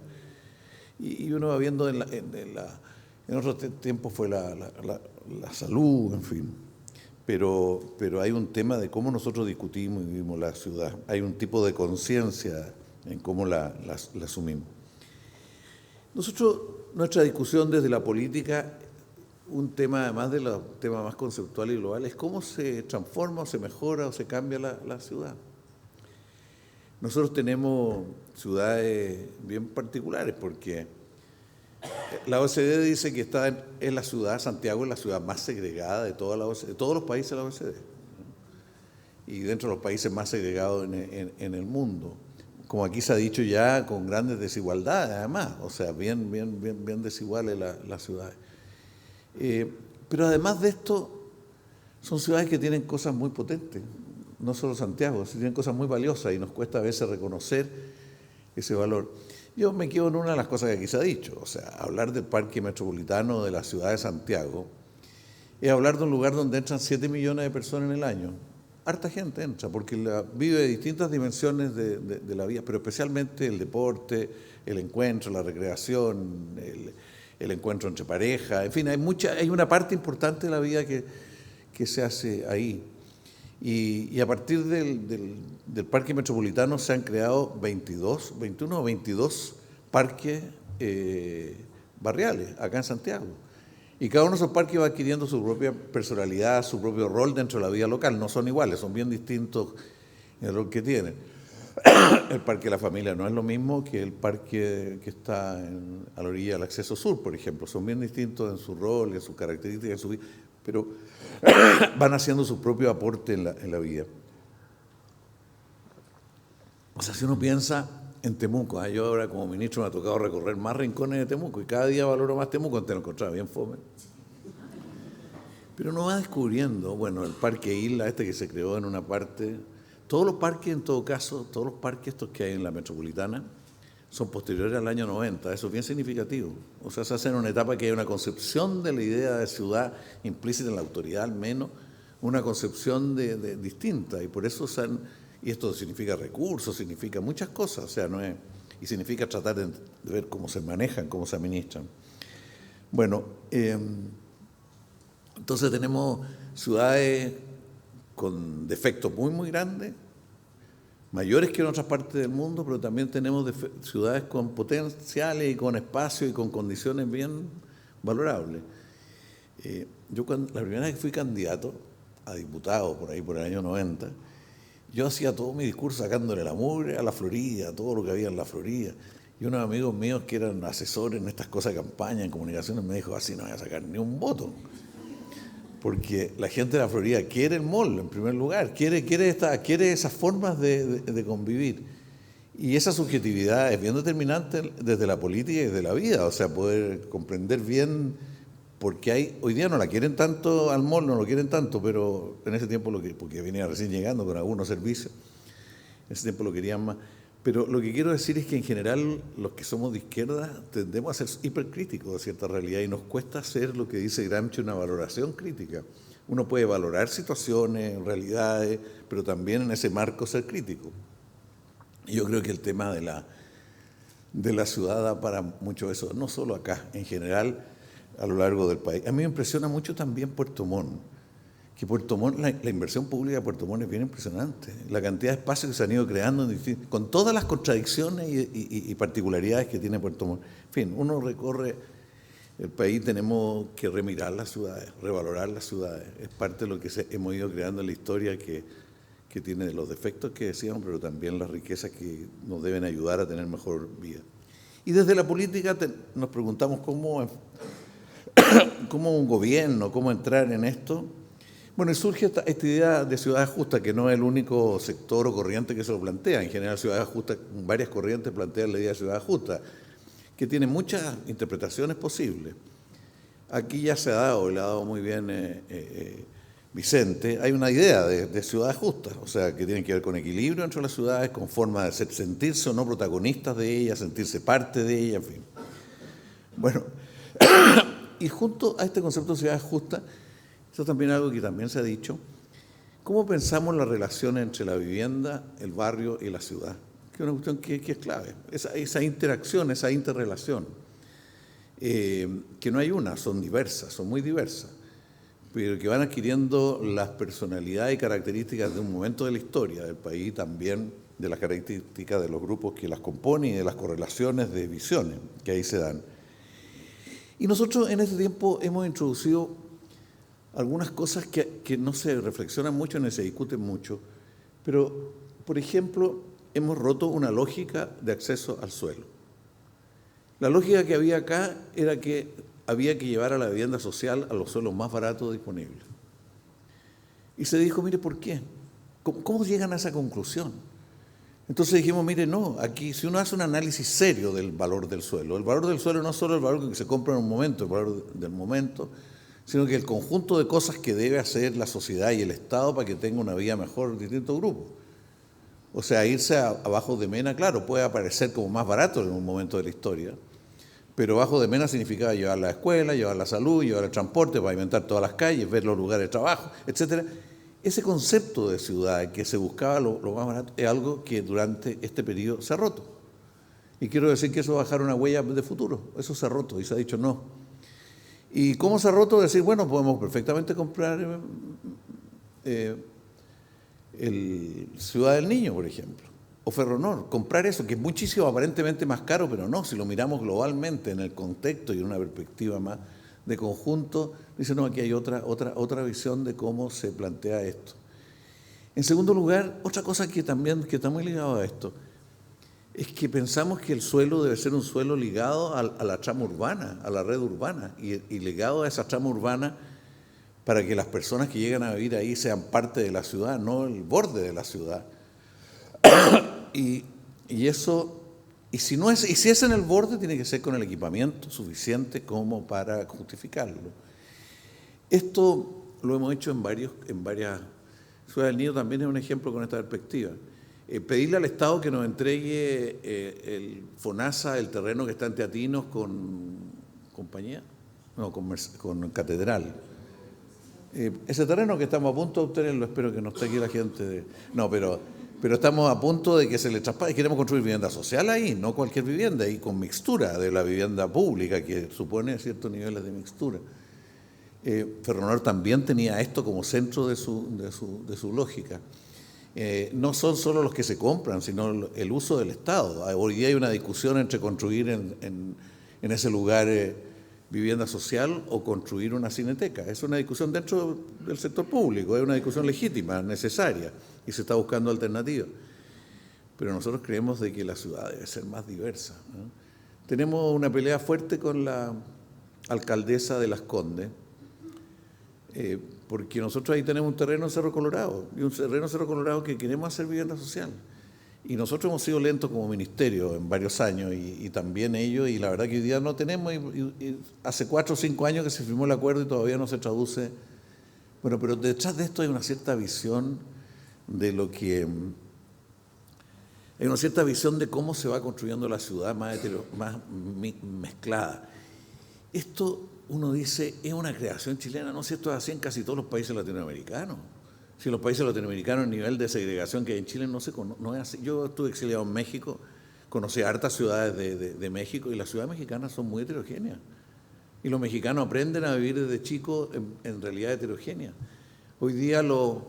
Y uno va viendo en otros tiempos fue la salud, en fin. Pero hay un tema de cómo nosotros discutimos y vivimos la ciudad. Hay un tipo de conciencia en cómo la asumimos. Nosotros, nuestra discusión desde la política, un tema además de los temas más conceptuales y globales, es cómo se transforma o se mejora o se cambia la ciudad. Nosotros tenemos ciudades bien particulares porque la OCDE dice que es la ciudad, Santiago es la ciudad más segregada de toda la OCDE, de todos los países de la OCDE, y dentro de los países más segregados en el mundo. Como aquí se ha dicho ya, con grandes desigualdades además, o sea, bien desiguales las ciudades. Pero además de esto, son ciudades que tienen cosas muy potentes, no solo Santiago, sino tienen cosas muy valiosas y nos cuesta a veces reconocer ese valor. Yo me quedo en una de las cosas que aquí se ha dicho, o sea, hablar del parque metropolitano de la ciudad de Santiago es hablar de un lugar donde entran 7 millones de personas en el año. Harta gente entra, porque vive distintas dimensiones de la vida, pero especialmente el deporte, el encuentro, la recreación, el encuentro entre parejas, en fin, hay una parte importante de la vida que se hace ahí. Y a partir del parque metropolitano se han creado 21 o 22 parques barriales acá en Santiago. Y cada uno de esos parques va adquiriendo su propia personalidad, su propio rol dentro de la vida local. No son iguales, son bien distintos en el rol que tienen. El Parque de la Familia no es lo mismo que el parque que está a la orilla del Acceso Sur, por ejemplo. Son bien distintos en su rol, en sus características, en su vida, pero van haciendo su propio aporte en la vida. O sea, si uno piensa en Temuco. Yo ahora como ministro me ha tocado recorrer más rincones de Temuco y cada día valoro más Temuco, antes lo encontraba bien fome. Pero uno va descubriendo, bueno, el Parque Isla, que se creó en una parte, todos los parques en todo caso, todos los parques estos que hay en la metropolitana, son posteriores al año 90, eso es bien significativo. O sea, se hace en una etapa que hay una concepción de la idea de ciudad implícita en la autoridad, al menos, una concepción distinta, y por eso y esto significa recursos, significa muchas cosas, o sea, no es, y significa tratar de ver cómo se manejan, cómo se administran. Bueno, entonces tenemos ciudades con defectos muy, muy grandes, mayores que en otras partes del mundo, pero también tenemos ciudades con potenciales y con espacio y con condiciones bien valorables. Yo la primera vez que fui candidato a diputado, por ahí por el año 90, yo hacía todo mi discurso sacándole la mugre a la Florida, a todo lo que había en la Florida. Y unos amigos míos que eran asesores en estas cosas de campaña, en comunicaciones, me dijo, así no voy a sacar ni un voto. Porque la gente de la Florida quiere el mall, en primer lugar, quiere esas formas de convivir. Y esa subjetividad es bien determinante desde la política y desde la vida, o sea, poder comprender bien, porque hoy día no la quieren tanto al mall, no lo quieren tanto, pero en ese tiempo, porque venía recién llegando con algunos servicios, en ese tiempo lo querían más. Pero lo que quiero decir es que en general los que somos de izquierda tendemos a ser hipercríticos de cierta realidad y nos cuesta hacer lo que dice Gramsci, una valoración crítica. Uno puede valorar situaciones, realidades, pero también en ese marco ser crítico. Y yo creo que el tema de la ciudad da para mucho eso, no solo acá, en general a lo largo del país. A mí me impresiona mucho también Puerto Montt, que Puerto Montt, la inversión pública de Puerto Montt es bien impresionante. La cantidad de espacios que se han ido creando, con todas las contradicciones y particularidades que tiene Puerto Montt. En fin, uno recorre el país, tenemos que remirar las ciudades, revalorar las ciudades. Es parte de lo que hemos ido creando en la historia que tiene los defectos que decíamos, pero también las riquezas que nos deben ayudar a tener mejor vida. Y desde la política nos preguntamos cómo un gobierno, cómo entrar en esto. Bueno, y surge esta idea de ciudades justas, que no es el único sector o corriente que se lo plantea. En general, ciudades justas, varias corrientes plantean la idea de ciudades justas, que tiene muchas interpretaciones posibles. Aquí ya se ha dado, le ha dado muy bien Vicente, hay una idea de ciudades justas, o sea, que tienen que ver con equilibrio entre las ciudades, con forma de sentirse o no protagonistas de ellas, sentirse parte de ellas, en fin. Bueno, y junto a este concepto de ciudades justas, esto también es algo que también se ha dicho, ¿cómo pensamos la relación entre la vivienda, el barrio y la ciudad? Que es una cuestión que es clave, esa interacción, esa interrelación, que no hay una, son diversas, son muy diversas, pero que van adquiriendo las personalidades y características de un momento de la historia del país, también de las características de los grupos que las componen y de las correlaciones de visiones que ahí se dan. Y nosotros en este tiempo hemos introducido algunas cosas que no se reflexionan mucho ni se discuten mucho, pero, por ejemplo, hemos roto una lógica de acceso al suelo. La lógica que había acá era que había que llevar a la vivienda social a los suelos más baratos disponibles. Y se dijo, mire, ¿por qué? ¿Cómo llegan a esa conclusión? Entonces dijimos, mire, no, aquí si uno hace un análisis serio del valor del suelo no es solo el valor que se compra en un momento, el valor del momento, sino que el conjunto de cosas que debe hacer la sociedad y el Estado para que tenga una vida mejor en distintos grupos. O sea, irse a Bajos de Mena, claro, puede aparecer como más barato en un momento de la historia, pero Bajos de Mena significaba llevar la escuela, llevar la salud, llevar el transporte, pavimentar todas las calles, ver los lugares de trabajo, etc. Ese concepto de ciudad que se buscaba lo más barato es algo que durante este periodo se ha roto. Y quiero decir que eso va a dejar una huella de futuro, eso se ha roto y se ha dicho no. ¿Y cómo se ha roto? Decir, bueno, podemos perfectamente comprar el Ciudad del Niño, por ejemplo, o Ferronor, comprar eso, que es muchísimo aparentemente más caro, pero no, si lo miramos globalmente en el contexto y en una perspectiva más de conjunto, dice, no, aquí hay otra visión de cómo se plantea esto. En segundo lugar, otra cosa que también está muy ligado a esto, es que pensamos que el suelo debe ser un suelo ligado a la trama urbana, a la red urbana, y ligado a esa trama urbana para que las personas que llegan a vivir ahí sean parte de la ciudad, no el borde de la ciudad. Y eso Y si es en el borde, tiene que ser con el equipamiento suficiente como para justificarlo. Esto lo hemos hecho en varias ciudades del Nido, también es un ejemplo con esta perspectiva. Pedirle al Estado que nos entregue el FONASA, el terreno que está en Teatinos con compañía, no, con Catedral. Ese terreno que estamos a punto de obtenerlo, espero que no esté aquí la gente pero estamos a punto de que se le traspase. Queremos construir vivienda social ahí, no cualquier vivienda, y con mixtura de la vivienda pública, que supone ciertos niveles de mixtura. Ferronor también tenía esto como centro de su lógica. No son solo los que se compran, sino el uso del Estado. Hoy día hay una discusión entre construir en ese lugar vivienda social o construir una cineteca. Es una discusión dentro del sector público, es una discusión legítima, necesaria, y se está buscando alternativas. Pero nosotros creemos de que la ciudad debe ser más diversa, ¿no? Tenemos una pelea fuerte con la alcaldesa de Las Condes, porque nosotros ahí tenemos un terreno en Cerro Colorado, y un terreno en Cerro Colorado que queremos hacer vivienda social. Y nosotros hemos sido lentos como ministerio en varios años, y también ellos, y la verdad que hoy día no tenemos, y hace 4 o 5 años que se firmó el acuerdo y todavía no se traduce. Bueno, pero detrás de esto hay una cierta visión de hay una cierta visión de cómo se va construyendo la ciudad más mezclada. Esto, uno dice, es una creación chilena, no sé, esto es así en casi todos los países latinoamericanos. Si en los países latinoamericanos el nivel de segregación que hay en Chile no es así. Yo estuve exiliado en México, conocí hartas ciudades de México, y las ciudades mexicanas son muy heterogéneas. Y los mexicanos aprenden a vivir desde chicos en realidad heterogéneas. Hoy día los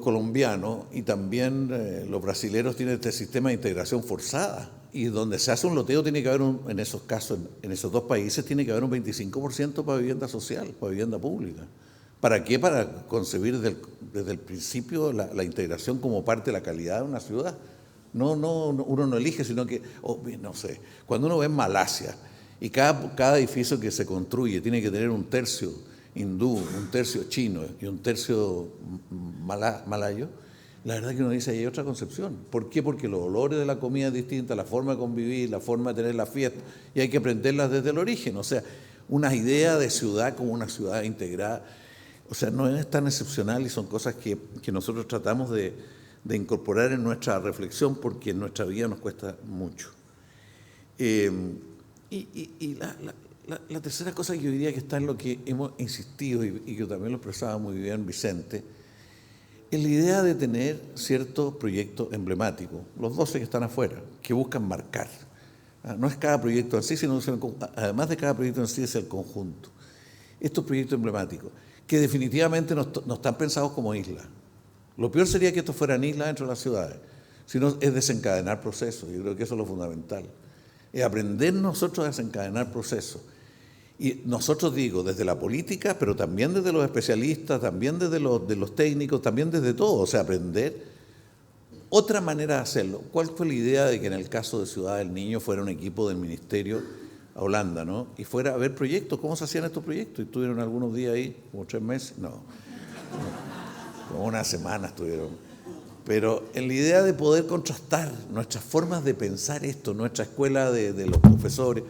colombianos y también los brasileros tienen este sistema de integración forzada, y donde se hace un loteo tiene que haber, en esos casos, en esos 2 países, tiene que haber un 25% para vivienda social, para vivienda pública. ¿Para qué? Para concebir desde el principio la integración como parte de la calidad de una ciudad. No, uno no elige, sino que, no sé, cuando uno ve en Malasia y cada edificio que se construye tiene que tener un tercio hindú, un tercio chino y un tercio malayo, la verdad que uno dice, hay otra concepción. ¿Por qué? Porque los olores de la comida es distinta, la forma de convivir, la forma de tener la fiesta, y hay que aprenderlas desde el origen. O sea, una idea de ciudad como una ciudad integrada. O sea, no es tan excepcional, y son cosas que nosotros tratamos de incorporar en nuestra reflexión, porque en nuestra vida nos cuesta mucho. La tercera cosa que yo diría que está en lo que hemos insistido, y que también lo expresaba muy bien Vicente, es la idea de tener ciertos proyectos emblemáticos, los 12 que están afuera, que buscan marcar. No es cada proyecto en sí, sino además de cada proyecto en sí es el conjunto. Estos proyectos emblemáticos, que definitivamente no están pensados como islas. Lo peor sería que estos fueran islas dentro de las ciudades, sino es desencadenar procesos. Yo creo que eso es lo fundamental. Es aprender nosotros a desencadenar procesos. Y nosotros, digo, desde la política, pero también desde los especialistas, también desde los técnicos, también desde todo. O sea, aprender otra manera de hacerlo. ¿Cuál fue la idea de que en el caso de Ciudad del Niño fuera un equipo del ministerio a Holanda, ¿no? Y fuera a ver proyectos, cómo se hacían estos proyectos? Y estuvieron algunos días ahí, como 3 meses, como una semana estuvieron. Pero en la idea de poder contrastar nuestras formas de pensar esto, nuestra escuela de los profesores.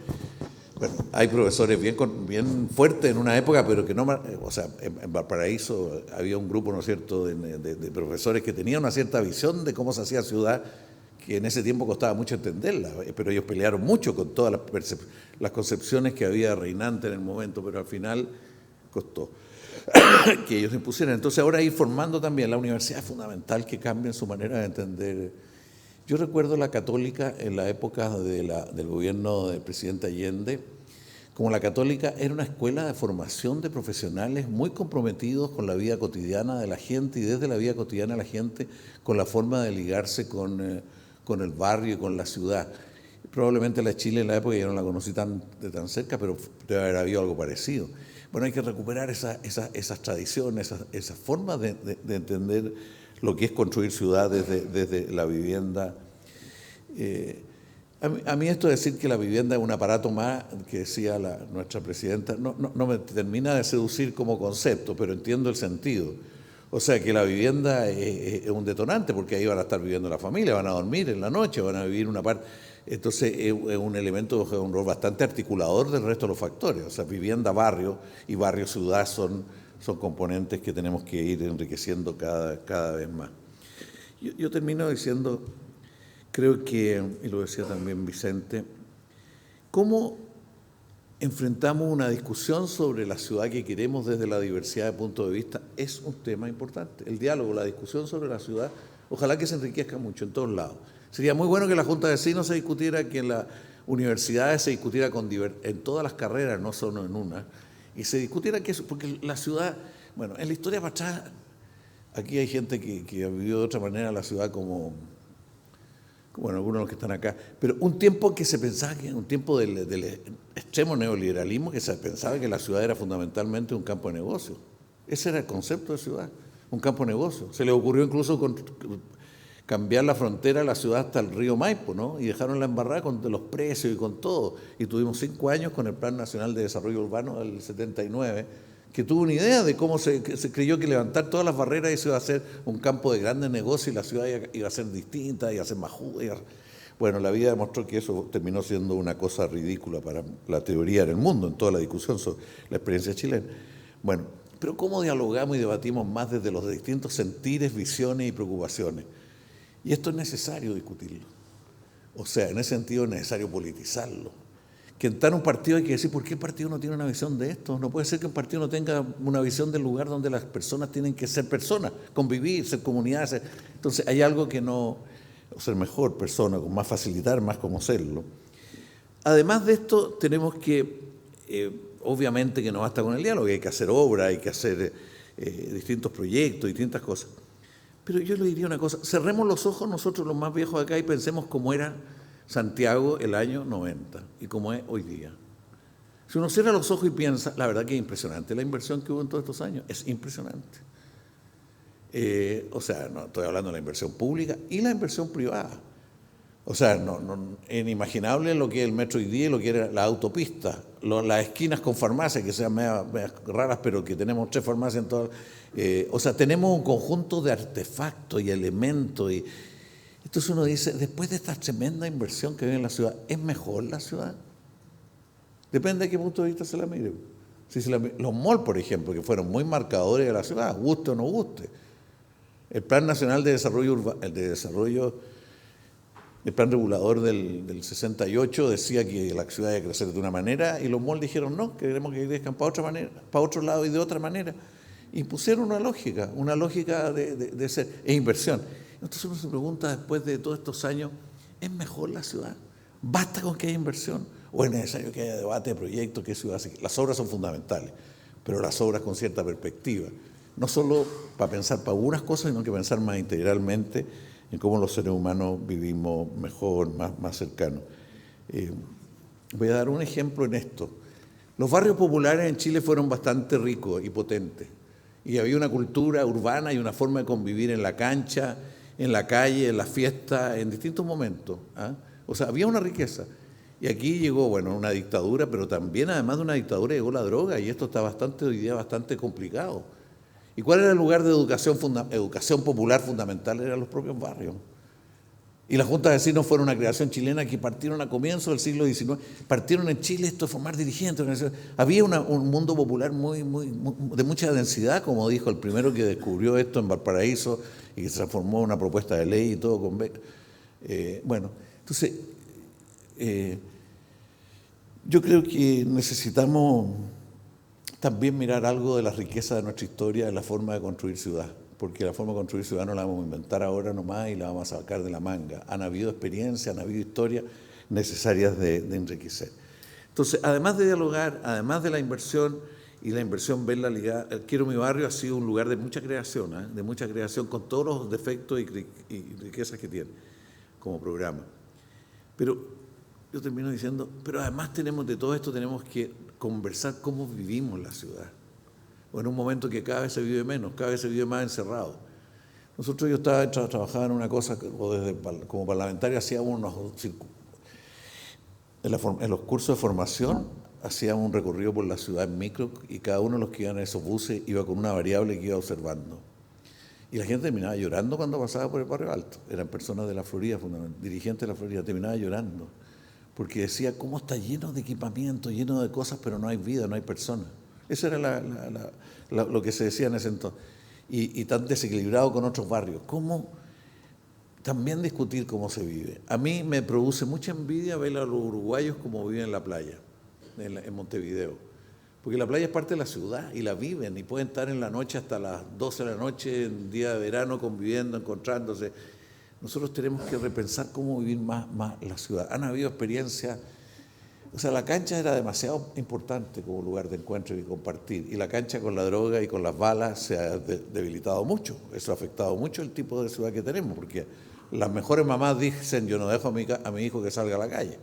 Bueno, hay profesores bien fuertes en una época, pero que no, o sea, en Valparaíso había un grupo, ¿no es cierto?, de profesores que tenían una cierta visión de cómo se hacía ciudad, que en ese tiempo costaba mucho entenderla, pero ellos pelearon mucho con todas las concepciones que había reinantes en el momento, pero al final costó que ellos se impusieran. Entonces ahora ir formando también, la universidad es fundamental que cambien su manera de entender. Yo recuerdo la Católica en la época del gobierno del presidente Allende, como la Católica era una escuela de formación de profesionales muy comprometidos con la vida cotidiana de la gente, y desde la vida cotidiana de la gente con la forma de ligarse con el barrio y con la ciudad. Probablemente la Chile en la época yo no la conocí de tan cerca, pero debe haber habido algo parecido. Bueno, hay que recuperar esas tradiciones, esas formas de entender lo que es construir ciudad desde la vivienda. A mí esto de decir que la vivienda es un aparato más, que decía nuestra presidenta, no me termina de seducir como concepto, pero entiendo el sentido. O sea que la vivienda es un detonante, porque ahí van a estar viviendo la familia, van a dormir en la noche, van a vivir una parte. Entonces es un elemento, un rol bastante articulador del resto de los factores. O sea, vivienda, barrio y barrio-ciudad son componentes que tenemos que ir enriqueciendo cada vez más. Yo termino diciendo, creo que, y lo decía también Vicente, ¿cómo enfrentamos una discusión sobre la ciudad que queremos desde la diversidad de puntos de vista? Es un tema importante. El diálogo, la discusión sobre la ciudad, ojalá que se enriquezca mucho en todos lados. Sería muy bueno que la Junta de Vecinos se discutiera, que en las universidades se discutiera en todas las carreras, no solo en una, y se discutiera que eso, porque la ciudad, bueno, en la historia para atrás, aquí hay gente que ha vivido de otra manera la ciudad como bueno, algunos de los que están acá, pero un tiempo que se pensaba que, un tiempo del extremo neoliberalismo, que se pensaba que la ciudad era fundamentalmente un campo de negocio. Ese era el concepto de ciudad, un campo de negocio. Se le ocurrió incluso cambiar la frontera de la ciudad hasta el río Maipo, ¿no? Y dejaron la embarrada con los precios y con todo. Y tuvimos 5 años con el Plan Nacional de Desarrollo Urbano del 79, que tuvo una idea de cómo se creyó que levantar todas las barreras y eso iba a ser un campo de grandes negocios y la ciudad iba a ser distinta, iba a ser más justa. Bueno, la vida demostró que eso terminó siendo una cosa ridícula para la teoría en el mundo, en toda la discusión sobre la experiencia chilena. Bueno, pero ¿cómo dialogamos y debatimos más desde los distintos sentires, visiones y preocupaciones? Y esto es necesario discutirlo. O sea, en ese sentido es necesario politizarlo. Que en un partido hay que decir, ¿por qué el partido no tiene una visión de esto? No puede ser que un partido no tenga una visión del lugar donde las personas tienen que ser personas, convivir, ser comunidad. Entonces hay algo que no, o ser mejor persona, con más facilitar, más conocerlo. Además de esto, tenemos que, obviamente que no basta con el diálogo, hay que hacer obra, hay que hacer distintos proyectos, distintas cosas. Pero yo le diría una cosa, cerremos los ojos nosotros los más viejos acá y pensemos cómo era Santiago el año 90 y cómo es hoy día. Si uno cierra los ojos y piensa, la verdad que es impresionante la inversión que hubo en todos estos años, es impresionante. O sea, no estoy hablando de la inversión pública y la inversión privada. O sea, es inimaginable lo que es el metro hoy día y lo que era la autopista, las esquinas con farmacias, que sean medias raras, pero que tenemos 3 farmacias en todas. O sea, tenemos un conjunto de artefactos y elementos. Y entonces uno dice, después de esta tremenda inversión que hay en la ciudad, ¿es mejor la ciudad? Depende de qué punto de vista se la mire. Los malls, por ejemplo, que fueron muy marcadores de la ciudad, guste o no guste. El Plan Nacional de Desarrollo el plan regulador del 68 decía que la ciudad iba a crecer de una manera y los malls dijeron no, queremos que crezcan para otra manera, para otro lado y de otra manera. Y pusieron una lógica de ser, e inversión. Entonces uno se pregunta después de todos estos años, ¿es mejor la ciudad? ¿Basta con que haya inversión? ¿O es necesario que haya debate de proyectos? ¿Qué ciudad? Las obras son fundamentales, pero las obras con cierta perspectiva. No solo para pensar para algunas cosas, sino que pensar más integralmente en cómo los seres humanos vivimos mejor, más cercanos. Voy a dar un ejemplo en esto. Los barrios populares en Chile fueron bastante ricos y potentes. Y había una cultura urbana y una forma de convivir en la cancha, en la calle, en la fiesta, en distintos momentos. O sea, había una riqueza. Y aquí llegó, bueno, una dictadura, pero también, además de una dictadura, llegó la droga, y esto está hoy día bastante complicado. ¿Y cuál era el lugar de educación popular fundamental? Eran los propios barrios. Y las juntas de vecinos fueron una creación chilena que partieron a comienzos del siglo XIX, partieron en Chile esto de formar dirigentes. Había un mundo popular de mucha densidad, como dijo el primero que descubrió esto en Valparaíso y que se transformó en una propuesta de ley y todo con bueno, entonces yo creo que necesitamos también mirar algo de la riqueza de nuestra historia, de la forma de construir ciudad, porque la forma de construir ciudad no la vamos a inventar ahora nomás y la vamos a sacar de la manga. Han habido experiencias, han habido historias necesarias de enriquecer. Entonces, además de dialogar, además de la inversión, y la inversión verla ligada, Quiero mi barrio ha sido un lugar de mucha creación, con todos los defectos y riquezas que tiene como programa. Pero yo termino diciendo, pero además de todo esto tenemos que conversar cómo vivimos la ciudad. O en un momento que cada vez se vive menos, cada vez se vive más encerrado. Yo trabajaba en una cosa, como parlamentario hacíamos en los cursos de formación, hacíamos un recorrido por la ciudad en micro y cada uno de los que iban en esos buses iba con una variable que iba observando. Y la gente terminaba llorando cuando pasaba por el Barrio Alto. Eran personas de la Florida, dirigentes de la Florida, terminaba llorando. Porque decía, ¿cómo está lleno de equipamiento, lleno de cosas, pero no hay vida, no hay personas? Eso era lo que se decía en ese entonces. Y tan desequilibrado con otros barrios. ¿Cómo también discutir cómo se vive? A mí me produce mucha envidia ver a los uruguayos cómo viven en la playa, en Montevideo. Porque la playa es parte de la ciudad y la viven y pueden estar en la noche hasta las 12 de la noche, en día de verano, conviviendo, encontrándose. Nosotros tenemos que repensar cómo vivir más la ciudad. Han habido experiencias, o sea, la cancha era demasiado importante como lugar de encuentro y compartir. Y la cancha con la droga y con las balas se ha debilitado mucho. Eso ha afectado mucho el tipo de ciudad que tenemos, porque las mejores mamás dicen, yo no dejo a mi hijo que salga a la calle,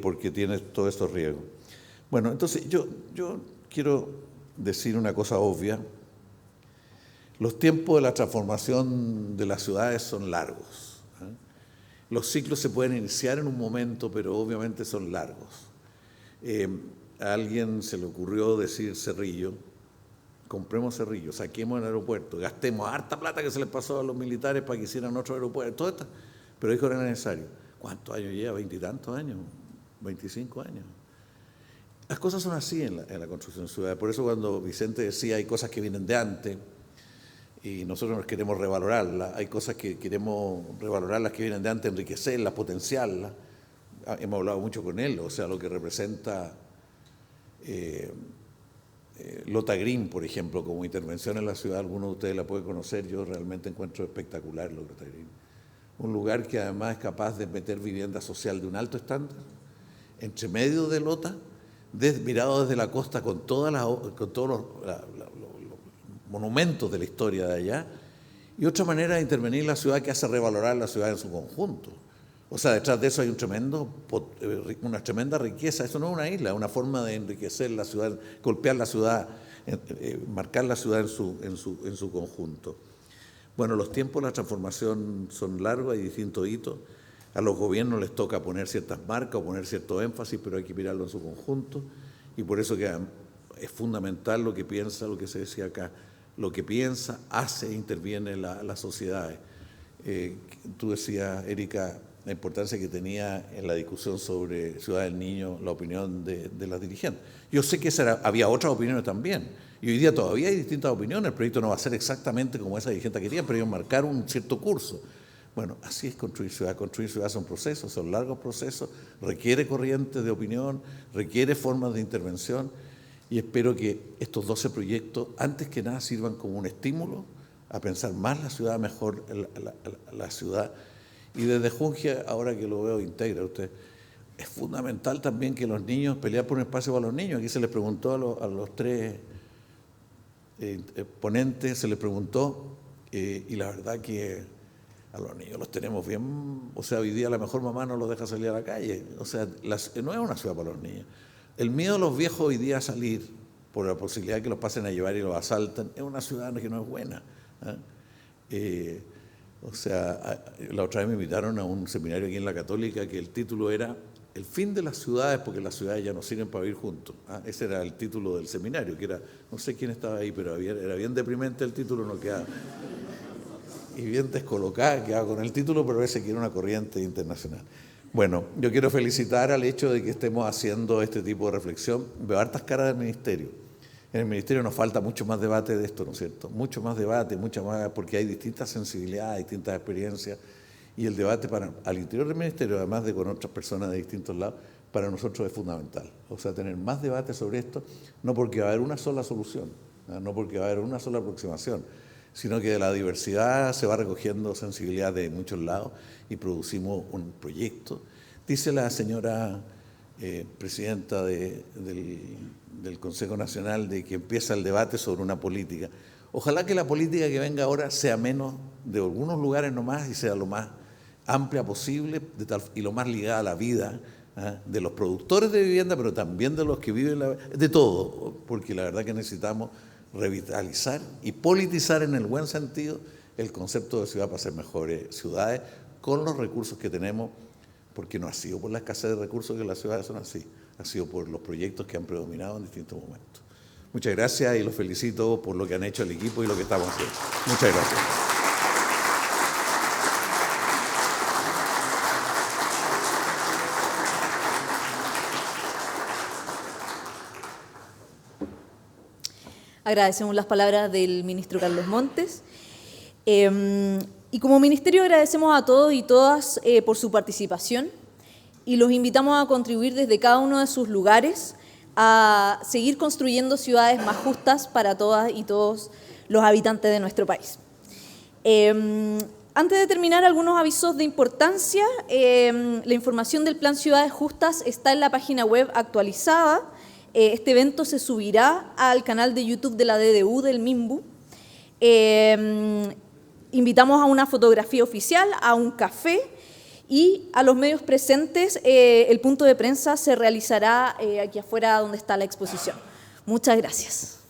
porque tiene todos estos riesgos. Bueno, entonces yo quiero decir una cosa obvia. Los tiempos de la transformación de las ciudades son largos. Los ciclos se pueden iniciar en un momento, pero obviamente son largos. A alguien se le ocurrió decir Cerrillo, compremos Cerrillo, saquemos el aeropuerto, gastemos harta plata que se les pasó a los militares para que hicieran otro aeropuerto, todo esto, pero dijo que era necesario. ¿Cuántos años lleva? ¿20 y tantos años? ¿25 años? Las cosas son así en la construcción de ciudades. Por eso cuando Vicente decía hay cosas que vienen de antes y nosotros nos queremos revalorarlas, hay cosas que queremos revalorar las que vienen de antes, enriquecerlas, potenciarlas. Hemos hablado mucho con él, o sea, lo que representa Lota Green, por ejemplo, como intervención en la ciudad, algunos de ustedes la pueden conocer, yo realmente encuentro espectacular Lota Green. Un lugar que además es capaz de meter vivienda social de un alto estándar, entre medio de Lota, mirado desde la costa con todos los monumentos de la historia de allá, y otra manera de intervenir en la ciudad que hace revalorar la ciudad en su conjunto. O sea, detrás de eso hay una tremenda riqueza. Eso no es una isla, es una forma de enriquecer la ciudad, golpear la ciudad, marcar la ciudad en su conjunto. Bueno, los tiempos de la transformación son largos, hay distintos hitos. A los gobiernos les toca poner ciertas marcas o poner cierto énfasis, pero hay que mirarlo en su conjunto. Y por eso que es fundamental lo que piensa, lo que se decía acá, lo que piensa, hace, interviene en las sociedades. Tú decías, Erika, la importancia que tenía en la discusión sobre Ciudad del Niño la opinión de las dirigentes. Yo sé que había otras opiniones también, y hoy día todavía hay distintas opiniones. El proyecto no va a ser exactamente como esa dirigente quería, pero ellos marcaron un cierto curso. Bueno, así es construir ciudad. Construir ciudad son procesos, son largos procesos, requiere corrientes de opinión, requiere formas de intervención, y espero que estos 12 proyectos, antes que nada, sirvan como un estímulo a pensar más la ciudad, mejor la ciudad. Y desde Jungia, ahora que lo veo, integra usted, es fundamental también que los niños pelear por un espacio para los niños. Aquí se les preguntó a los tres ponentes, se les preguntó, y la verdad que a los niños los tenemos bien, o sea, hoy día la mejor mamá no los deja salir a la calle, o sea, no es una ciudad para los niños. El miedo de los viejos hoy día a salir por la posibilidad de que los pasen a llevar y los asaltan, es una ciudad que no es buena. O sea, la otra vez me invitaron a un seminario aquí en la Católica que el título era El fin de las ciudades, porque las ciudades ya no sirven para vivir juntos. Ese era el título del seminario, que era, no sé quién estaba ahí, pero era bien deprimente el título, no quedaba. Y bien descolocada quedaba con el título, pero ese que era una corriente internacional. Bueno, yo quiero felicitar al hecho de que estemos haciendo este tipo de reflexión. Veo hartas caras del Ministerio. En el Ministerio nos falta mucho más debate de esto, ¿no es cierto? Mucho más debate, mucha más, porque hay distintas sensibilidades, distintas experiencias, y el debate al interior del Ministerio, además de con otras personas de distintos lados, para nosotros es fundamental. O sea, tener más debate sobre esto, no porque va a haber una sola solución, no porque va a haber una sola aproximación, sino que de la diversidad se va recogiendo sensibilidad de muchos lados y producimos un proyecto. Dice la señora presidenta del Consejo Nacional de que empieza el debate sobre una política. Ojalá que la política que venga ahora sea menos de algunos lugares nomás y sea lo más amplia posible y lo más ligada a la vida de los productores de vivienda, pero también de los que viven de todo, porque la verdad que necesitamos revitalizar y politizar en el buen sentido el concepto de ciudad para ser mejores ciudades con los recursos que tenemos, porque no ha sido por la escasez de recursos que las ciudades son así, ha sido por los proyectos que han predominado en distintos momentos. Muchas gracias y los felicito por lo que han hecho el equipo y lo que estamos haciendo. Muchas gracias. Agradecemos las palabras del ministro Carlos Montes. Y como ministerio agradecemos a todos y todas por su participación y los invitamos a contribuir desde cada uno de sus lugares a seguir construyendo ciudades más justas para todas y todos los habitantes de nuestro país. Antes de terminar, algunos avisos de importancia. La información del Plan Ciudades Justas está en la página web actualizada. Este evento se subirá al canal de YouTube de la DDU del MIMBU. Invitamos a una fotografía oficial, a un café y a los medios presentes. El punto de prensa se realizará aquí afuera donde está la exposición. Muchas gracias.